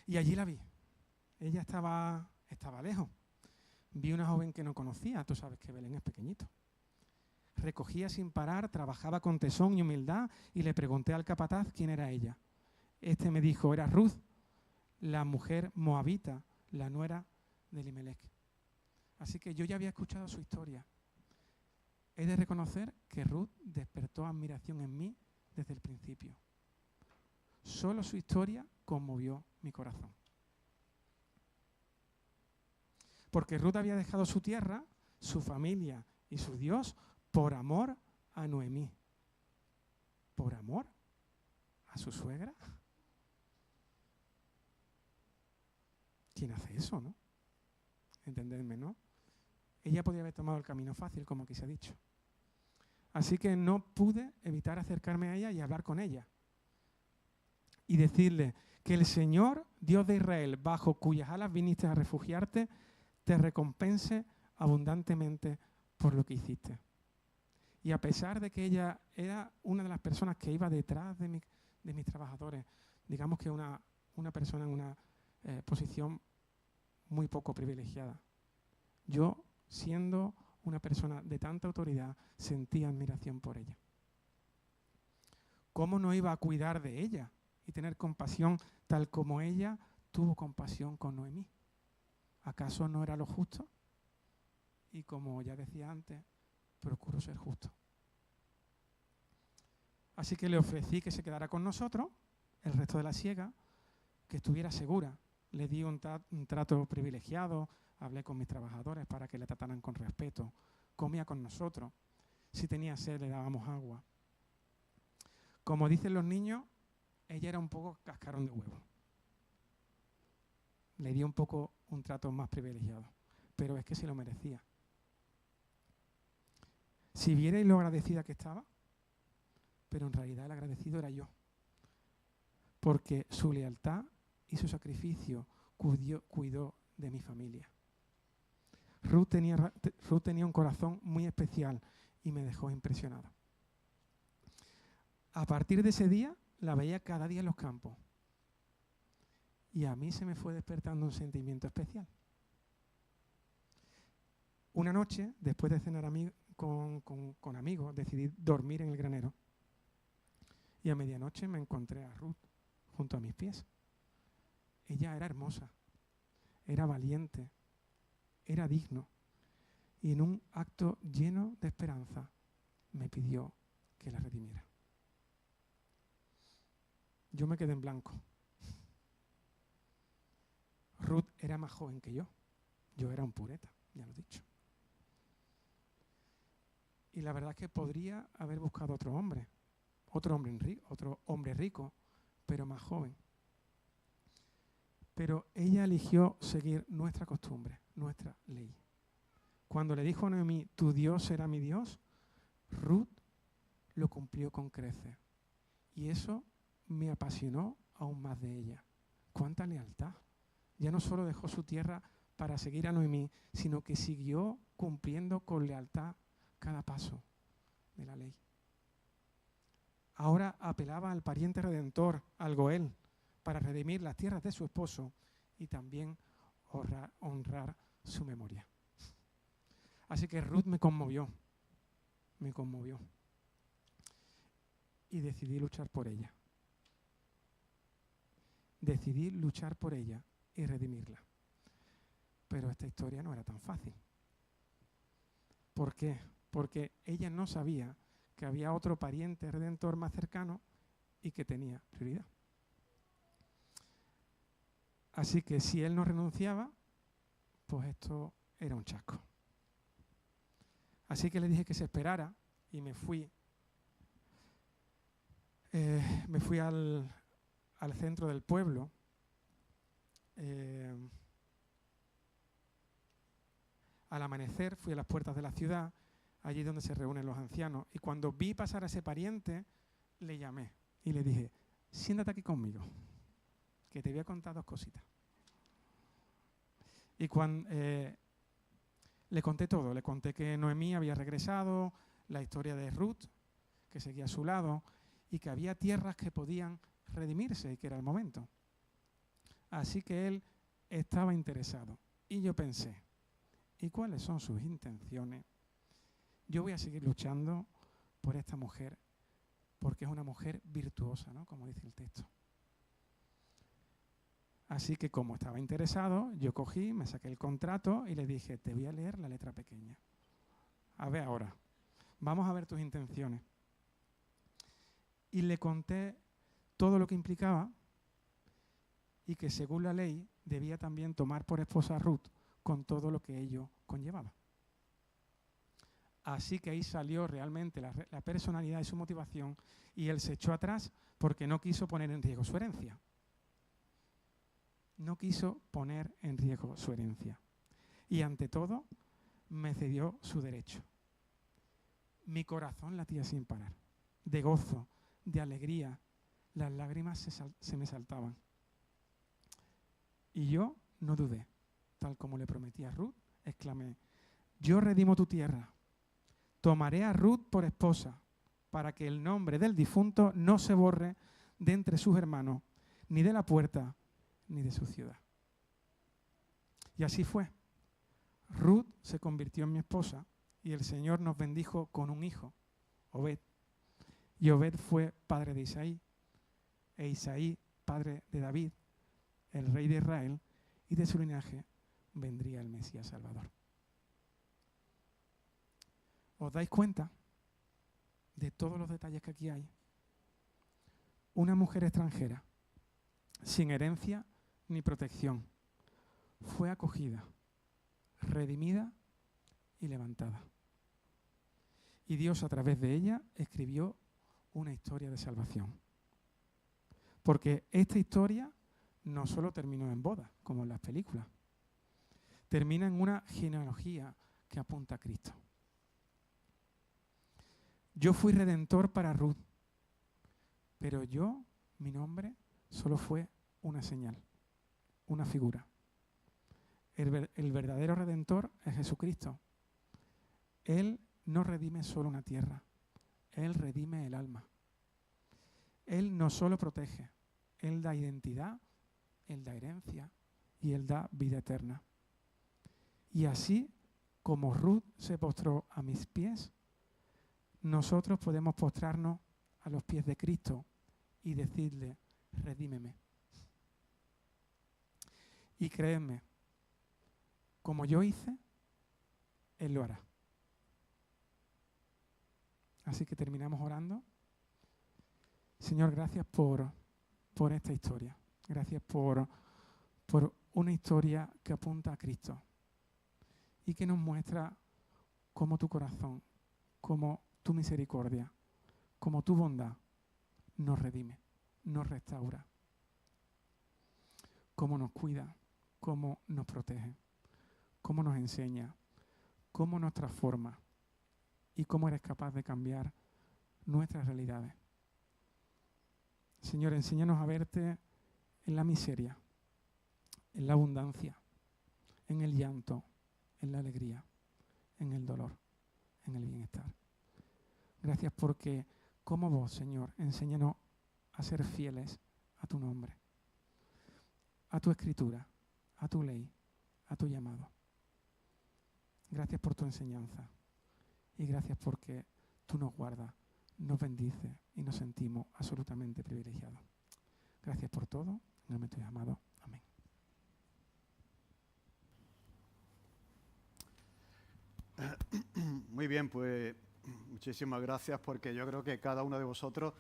Y allí la vi. Ella estaba lejos. Vi una joven que no conocía. Tú sabes que Belén es pequeñito. Recogía sin parar, trabajaba con tesón y humildad y le pregunté al capataz quién era ella. Este me dijo, era Ruth, la mujer moabita, la nuera de Elimelech. Así que yo ya había escuchado su historia. He de reconocer que Ruth despertó admiración en mí desde el principio. Solo su historia conmovió mi corazón. Porque Ruth había dejado su tierra, su familia y su Dios por amor a Noemí. ¿Por amor a su suegra? ¿Quién hace eso, no? Entendedme, ¿no? Ella podría haber tomado el camino fácil, como aquí se ha dicho. Así que no pude evitar acercarme a ella y hablar con ella. Y decirle que el Señor, Dios de Israel, bajo cuyas alas viniste a refugiarte, te recompense abundantemente por lo que hiciste. Y a pesar de que ella era una de las personas que iba detrás de mis trabajadores, digamos que una persona en una posición muy poco privilegiada, yo, siendo una persona de tanta autoridad, sentía admiración por ella. ¿Cómo no iba a cuidar de ella y tener compasión tal como ella tuvo compasión con Noemí? ¿Acaso no era lo justo? Y como ya decía antes, procuro ser justo. Así que le ofrecí que se quedara con nosotros el resto de la siega, que estuviera segura. Le di un trato privilegiado, hablé con mis trabajadores para que le trataran con respeto. Comía con nosotros. Si tenía sed, le dábamos agua. Como dicen los niños, ella era un poco cascarón de huevo. Le di un poco un trato más privilegiado, pero es que se lo merecía. Si vierais lo agradecida que estaba, pero en realidad el agradecido era yo, porque su lealtad y su sacrificio cuidó de mi familia. Ruth tenía un corazón muy especial y me dejó impresionado. A partir de ese día, la veía cada día en los campos. Y a mí se me fue despertando un sentimiento especial. Una noche, después de cenar con amigos, decidí dormir en el granero. Y a medianoche me encontré a Ruth junto a mis pies. Ella era hermosa, era valiente, era digno. Y en un acto lleno de esperanza me pidió que la redimiera. Yo me quedé en blanco. Ruth era más joven que yo. Yo era un pureta, ya lo he dicho. Y la verdad es que podría haber buscado otro hombre rico, pero más joven. Pero ella eligió seguir nuestra costumbre, nuestra ley. Cuando le dijo a Noemí, tu Dios será mi Dios, Ruth lo cumplió con creces. Y eso me apasionó aún más de ella. ¡Cuánta lealtad! Ya no solo dejó su tierra para seguir a Noemí, sino que siguió cumpliendo con lealtad cada paso de la ley. Ahora apelaba al pariente redentor, al Goel, para redimir las tierras de su esposo y también honrar su memoria. Así que Ruth me conmovió. Y decidí luchar por ella. Decidí luchar por ella y redimirla. Pero esta historia no era tan fácil. ¿Por qué? Porque ella no sabía que había otro pariente redentor más cercano y que tenía prioridad. Así que si él no renunciaba, pues esto era un chasco. Así que le dije que se esperara y me fui al centro del pueblo. Al amanecer fui a las puertas de la ciudad, allí donde se reúnen los ancianos, y cuando vi pasar a ese pariente, le llamé y le dije, siéntate aquí conmigo, que te voy a contar dos cositas. Y cuando le conté todo, le conté que Noemí había regresado, la historia de Ruth, que seguía a su lado, y que había tierras que podían redimirse y que era el momento. Así que él estaba interesado. Y yo pensé, ¿y cuáles son sus intenciones? Yo voy a seguir luchando por esta mujer, porque es una mujer virtuosa, ¿no? Como dice el texto. Así que como estaba interesado, yo cogí, me saqué el contrato y le dije, te voy a leer la letra pequeña. A ver ahora, vamos a ver tus intenciones. Y le conté todo lo que implicaba y que según la ley debía también tomar por esposa a Ruth con todo lo que ello conllevaba. Así que ahí salió realmente la personalidad y su motivación y él se echó atrás porque no quiso poner en riesgo su herencia. No quiso poner en riesgo su herencia. Y ante todo, me cedió su derecho. Mi corazón latía sin parar, de gozo, de alegría. Las lágrimas se me saltaban. Y yo no dudé. Tal como le prometí a Ruth, exclamé, yo redimo tu tierra. Tomaré a Ruth por esposa, para que el nombre del difunto no se borre de entre sus hermanos, ni de la puerta, ni de su ciudad. Y así fue. Ruth se convirtió en mi esposa y el Señor nos bendijo con un hijo, Obed. Y Obed fue padre de Isaí, e Isaí padre de David, el rey de Israel, y de su linaje vendría el Mesías Salvador. ¿Os dais cuenta de todos los detalles que aquí hay? Una mujer extranjera, sin herencia ni protección, fue acogida, redimida y levantada. Y Dios a través de ella escribió una historia de salvación. Porque esta historia no solo terminó en boda, como en las películas, termina en una genealogía que apunta a Cristo. Yo fui redentor para Ruth, pero mi nombre, solo fue una señal, una figura. El verdadero Redentor es Jesucristo. Él no redime solo una tierra, Él redime el alma. Él no solo protege, Él da identidad, Él da herencia y Él da vida eterna. Y así como Ruth se postró a mis pies, nosotros podemos postrarnos a los pies de Cristo y decirle, redímeme. Y créeme, como yo hice, Él lo hará. Así que terminamos orando. Señor, gracias por esta historia. Gracias por una historia que apunta a Cristo y que nos muestra cómo tu corazón, cómo tu misericordia, cómo tu bondad nos redime, nos restaura, cómo nos cuida, cómo nos protege, cómo nos enseña, cómo nos transforma y cómo eres capaz de cambiar nuestras realidades. Señor, enséñanos a verte en la miseria, en la abundancia, en el llanto, en la alegría, en el dolor, en el bienestar. Gracias porque, como vos, Señor, enséñanos a ser fieles a tu nombre, a tu escritura, a tu ley, a tu llamado. Gracias por tu enseñanza y gracias porque tú nos guardas, nos bendices y nos sentimos absolutamente privilegiados. Gracias por todo, en el nombre de tu llamado. Amén. Muy bien, pues muchísimas gracias porque yo creo que cada uno de vosotros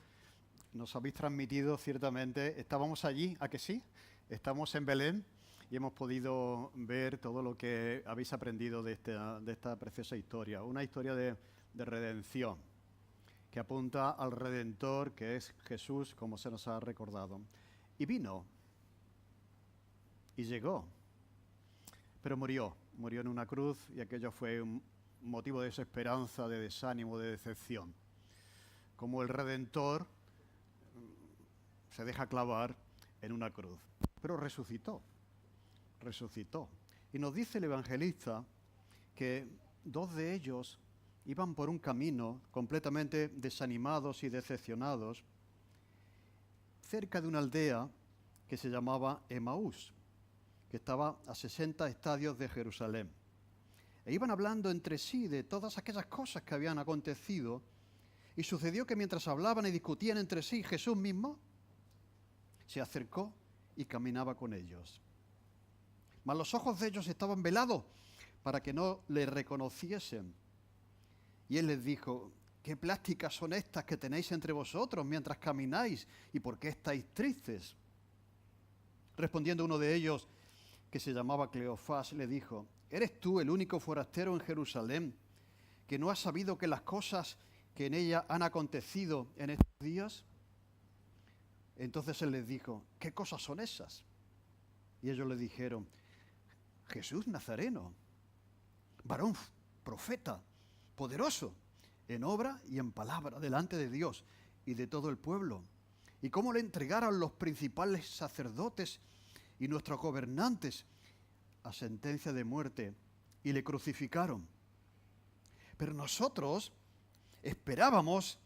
nos habéis transmitido ciertamente, estábamos allí, ¿a que sí? Estamos en Belén y hemos podido ver todo lo que habéis aprendido de esta preciosa historia, una historia de redención que apunta al Redentor que es Jesús, como se nos ha recordado. Y vino, y llegó, pero murió en una cruz y aquello fue un motivo de desesperanza, de desánimo, de decepción. Como el Redentor se deja clavar en una cruz, pero resucitó. Y nos dice el evangelista que dos de ellos iban por un camino completamente desanimados y decepcionados cerca de una aldea que se llamaba Emaús, que estaba a 60 estadios de Jerusalén. E iban hablando entre sí de todas aquellas cosas que habían acontecido y sucedió que mientras hablaban y discutían entre sí, Jesús mismo se acercó y caminaba con ellos. Mas los ojos de ellos estaban velados para que no le reconociesen. Y él les dijo, ¿qué plásticas son estas que tenéis entre vosotros mientras camináis? ¿Y por qué estáis tristes? Respondiendo uno de ellos, que se llamaba Cleofás, le dijo, ¿eres tú el único forastero en Jerusalén que no has sabido que las cosas que en ella han acontecido en estos días? Entonces él les dijo, ¿qué cosas son esas? Y ellos le dijeron, Jesús Nazareno, varón profeta, poderoso en obra y en palabra delante de Dios y de todo el pueblo. Y cómo le entregaron los principales sacerdotes y nuestros gobernantes a sentencia de muerte y le crucificaron. Pero nosotros esperábamos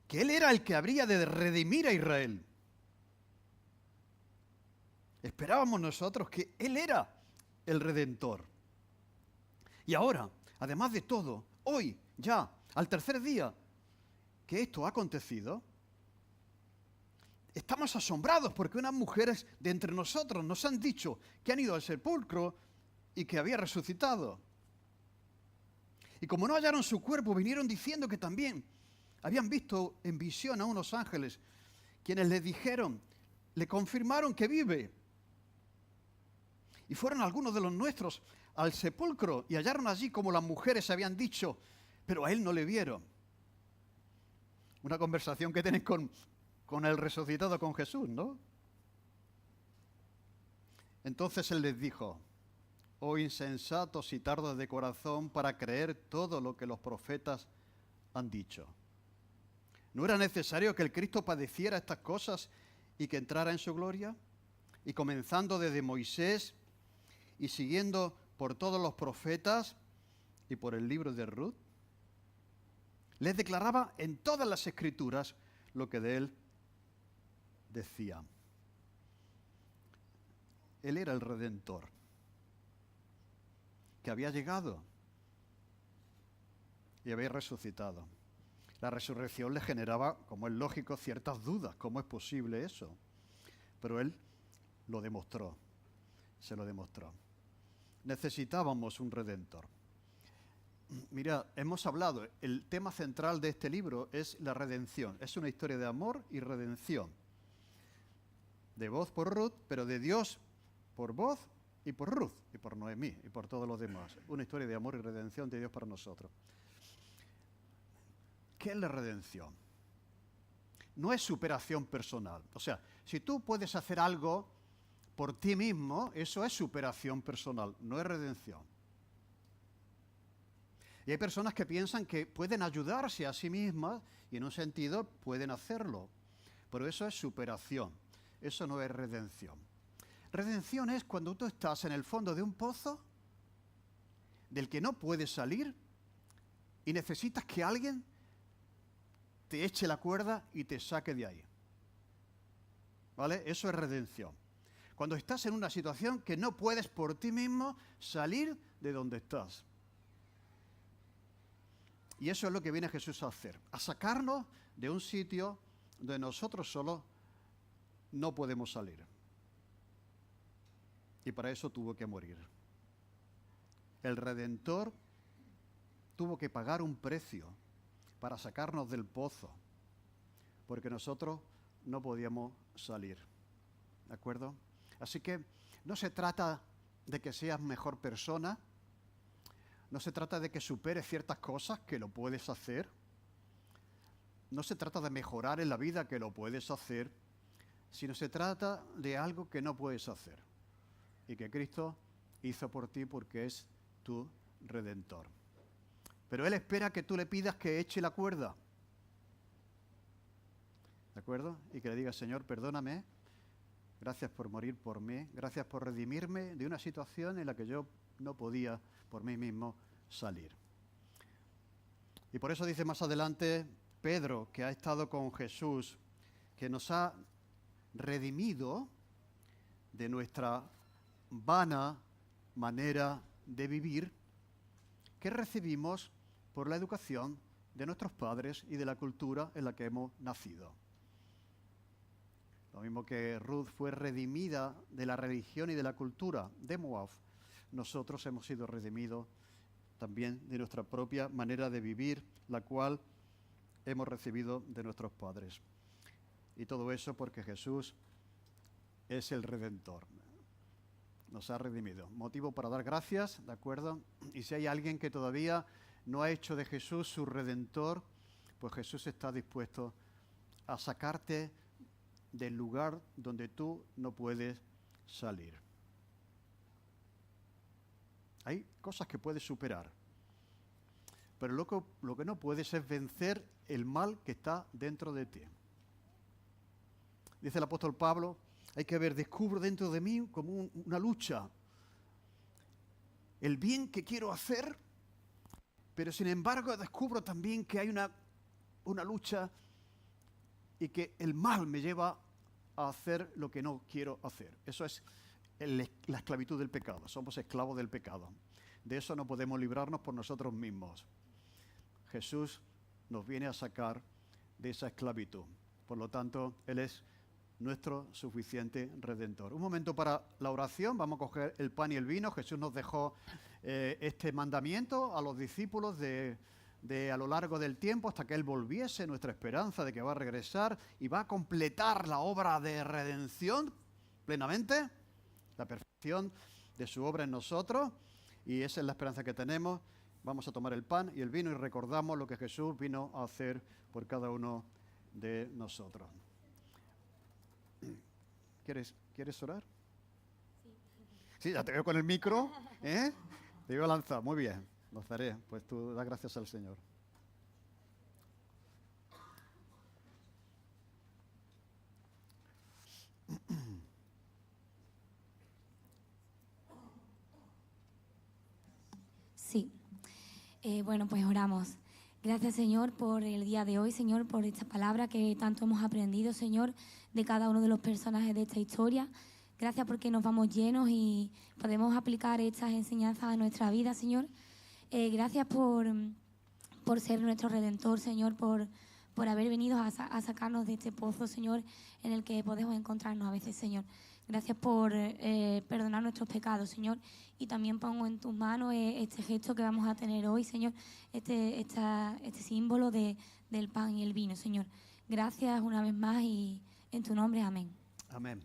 que Él era el que habría de redimir a Israel. Esperábamos nosotros que Él era el Redentor. Y ahora, además de todo, hoy, ya, al tercer día que esto ha acontecido, estamos asombrados porque unas mujeres de entre nosotros nos han dicho que han ido al sepulcro y que había resucitado. Y como no hallaron su cuerpo, vinieron diciendo que también habían visto en visión a unos ángeles, quienes le dijeron, le confirmaron que vive. Y fueron algunos de los nuestros al sepulcro y hallaron allí como las mujeres habían dicho, pero a él no le vieron. Una conversación que tienen con el resucitado, con Jesús, ¿no? Entonces él les dijo, oh insensatos y tardos de corazón para creer todo lo que los profetas han dicho. ¿No era necesario que el Cristo padeciera estas cosas y que entrara en su gloria? Y comenzando desde Moisés y siguiendo por todos los profetas y por el libro de Ruth, les declaraba en todas las escrituras lo que de él decía. Él era el Redentor, que había llegado y había resucitado. La resurrección le generaba, como es lógico, ciertas dudas. ¿Cómo es posible eso? Pero él lo demostró, se lo demostró. Necesitábamos un Redentor. Mira, hemos hablado, el tema central de este libro es la redención. Es una historia de amor y redención. De Boz por Ruth, pero de Dios por Boz y por Ruth, y por Noemí, y por todos los demás. Una historia de amor y redención de Dios para nosotros. ¿Qué es la redención? No es superación personal. O sea, si tú puedes hacer algo por ti mismo, eso es superación personal, no es redención. Y hay personas que piensan que pueden ayudarse a sí mismas y en un sentido pueden hacerlo. Pero eso es superación, eso no es redención. Redención es cuando tú estás en el fondo de un pozo del que no puedes salir y necesitas que alguien te eche la cuerda y te saque de ahí. ¿Vale? Eso es redención. Cuando estás en una situación que no puedes por ti mismo salir de donde estás. Y eso es lo que viene Jesús a hacer, a sacarnos de un sitio donde nosotros solos no podemos salir. Y para eso tuvo que morir. El Redentor tuvo que pagar un precio para sacarnos del pozo, porque nosotros no podíamos salir. ¿De acuerdo? Así que no se trata de que seas mejor persona, no se trata de que superes ciertas cosas, que lo puedes hacer, no se trata de mejorar en la vida, que lo puedes hacer, sino se trata de algo que no puedes hacer y que Cristo hizo por ti porque es tu Redentor. Pero Él espera que tú le pidas que eche la cuerda. ¿De acuerdo? Y que le digas, Señor, perdóname, gracias por morir por mí, gracias por redimirme de una situación en la que yo no podía por mí mismo salir. Y por eso dice más adelante Pedro, que ha estado con Jesús, que nos ha redimido de nuestra vana manera de vivir que recibimos por la educación de nuestros padres y de la cultura en la que hemos nacido. Lo mismo que Ruth fue redimida de la religión y de la cultura de Moab, nosotros hemos sido redimidos también de nuestra propia manera de vivir, la cual hemos recibido de nuestros padres. Y todo eso porque Jesús es el Redentor. Nos ha redimido. Motivo para dar gracias, ¿de acuerdo? Y si hay alguien que todavía no ha hecho de Jesús su Redentor, pues Jesús está dispuesto a sacarte del lugar donde tú no puedes salir. Hay cosas que puedes superar, pero lo que no puedes es vencer el mal que está dentro de ti. Dice el apóstol Pablo, hay que ver, descubro dentro de mí como una lucha. El bien que quiero hacer, pero sin embargo descubro también que hay una lucha y que el mal me lleva a hacer lo que no quiero hacer. Eso es la esclavitud del pecado. Somos esclavos del pecado. De eso no podemos librarnos por nosotros mismos. Jesús nos viene a sacar de esa esclavitud. Por lo tanto, Él es nuestro suficiente Redentor. Un momento para la oración. Vamos a coger el pan y el vino. Jesús nos dejó este mandamiento a los discípulos de a lo largo del tiempo hasta que Él volviese, nuestra esperanza de que va a regresar y va a completar la obra de redención plenamente, la perfección de su obra en nosotros, y esa es la esperanza que tenemos. Vamos a tomar el pan y el vino y recordamos lo que Jesús vino a hacer por cada uno de nosotros. ¿Quieres orar? Sí, ya te veo con el micro, ¿eh? Te veo lanzado, muy bien. Lo haré, pues tú da gracias al Señor. Bueno, pues oramos. Gracias, Señor, por el día de hoy, Señor, por esta palabra que tanto hemos aprendido, Señor, de cada uno de los personajes de esta historia. Gracias porque nos vamos llenos y podemos aplicar estas enseñanzas a nuestra vida, Señor. Gracias por ser nuestro Redentor, Señor, por haber venido a sacarnos de este pozo, Señor, en el que podemos encontrarnos a veces, Señor. Gracias por perdonar nuestros pecados, Señor. Y también pongo en tus manos este gesto que vamos a tener hoy, Señor, este símbolo del pan y el vino, Señor. Gracias una vez más y en tu nombre, amén. Amén.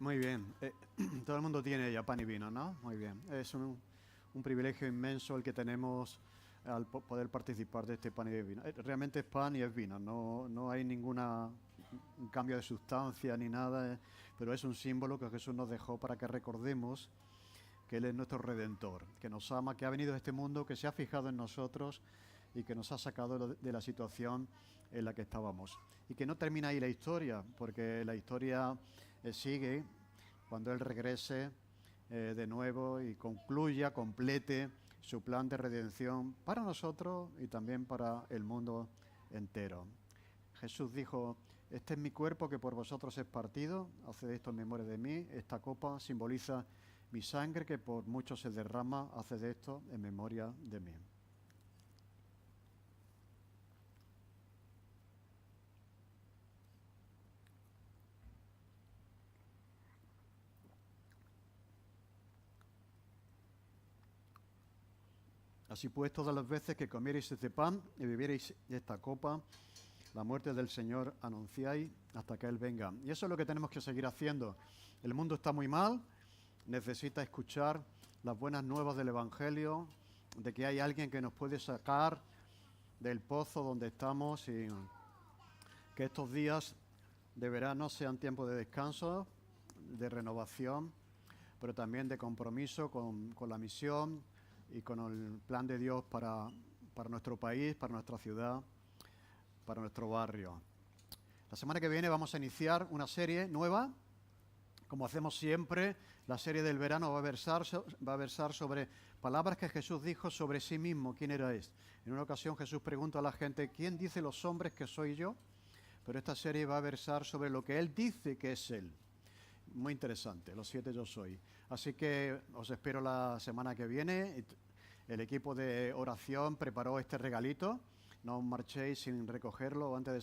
Muy bien. Todo el mundo tiene ya pan y vino, ¿no? Muy bien. Es un privilegio inmenso el que tenemos al poder participar de este pan y vino. Realmente es pan y es vino, no hay un cambio de sustancia ni nada, pero es un símbolo que Jesús nos dejó para que recordemos que Él es nuestro Redentor, que nos ama, que ha venido a este mundo, que se ha fijado en nosotros y que nos ha sacado de la situación en la que estábamos. Y que no termina ahí la historia, porque la historia sigue cuando Él regrese de nuevo y complete su plan de redención para nosotros y también para el mundo entero. Jesús dijo: este es mi cuerpo que por vosotros es partido, haced esto en memoria de mí. Esta copa simboliza mi sangre que por muchos se derrama, haced esto en memoria de mí. Así pues, todas las veces que comierais este pan y bebierais esta copa, la muerte del Señor anunciáis hasta que Él venga. Y eso es lo que tenemos que seguir haciendo. El mundo está muy mal, necesita escuchar las buenas nuevas del Evangelio, de que hay alguien que nos puede sacar del pozo donde estamos y que estos días de verano sean tiempo de descanso, de renovación, pero también de compromiso con la misión y con el plan de Dios para nuestro país, para nuestra ciudad, para nuestro barrio. La semana que viene vamos a iniciar una serie nueva. Como hacemos siempre, la serie del verano va a versar sobre palabras que Jesús dijo sobre sí mismo, quién era Él. En una ocasión Jesús preguntó a la gente, ¿quién dice los hombres que soy yo? Pero esta serie va a versar sobre lo que Él dice que es Él. Muy interesante, los 7 yo soy. Así que os espero la semana que viene. El equipo de oración preparó este regalito. No marchéis sin recogerlo antes de salir.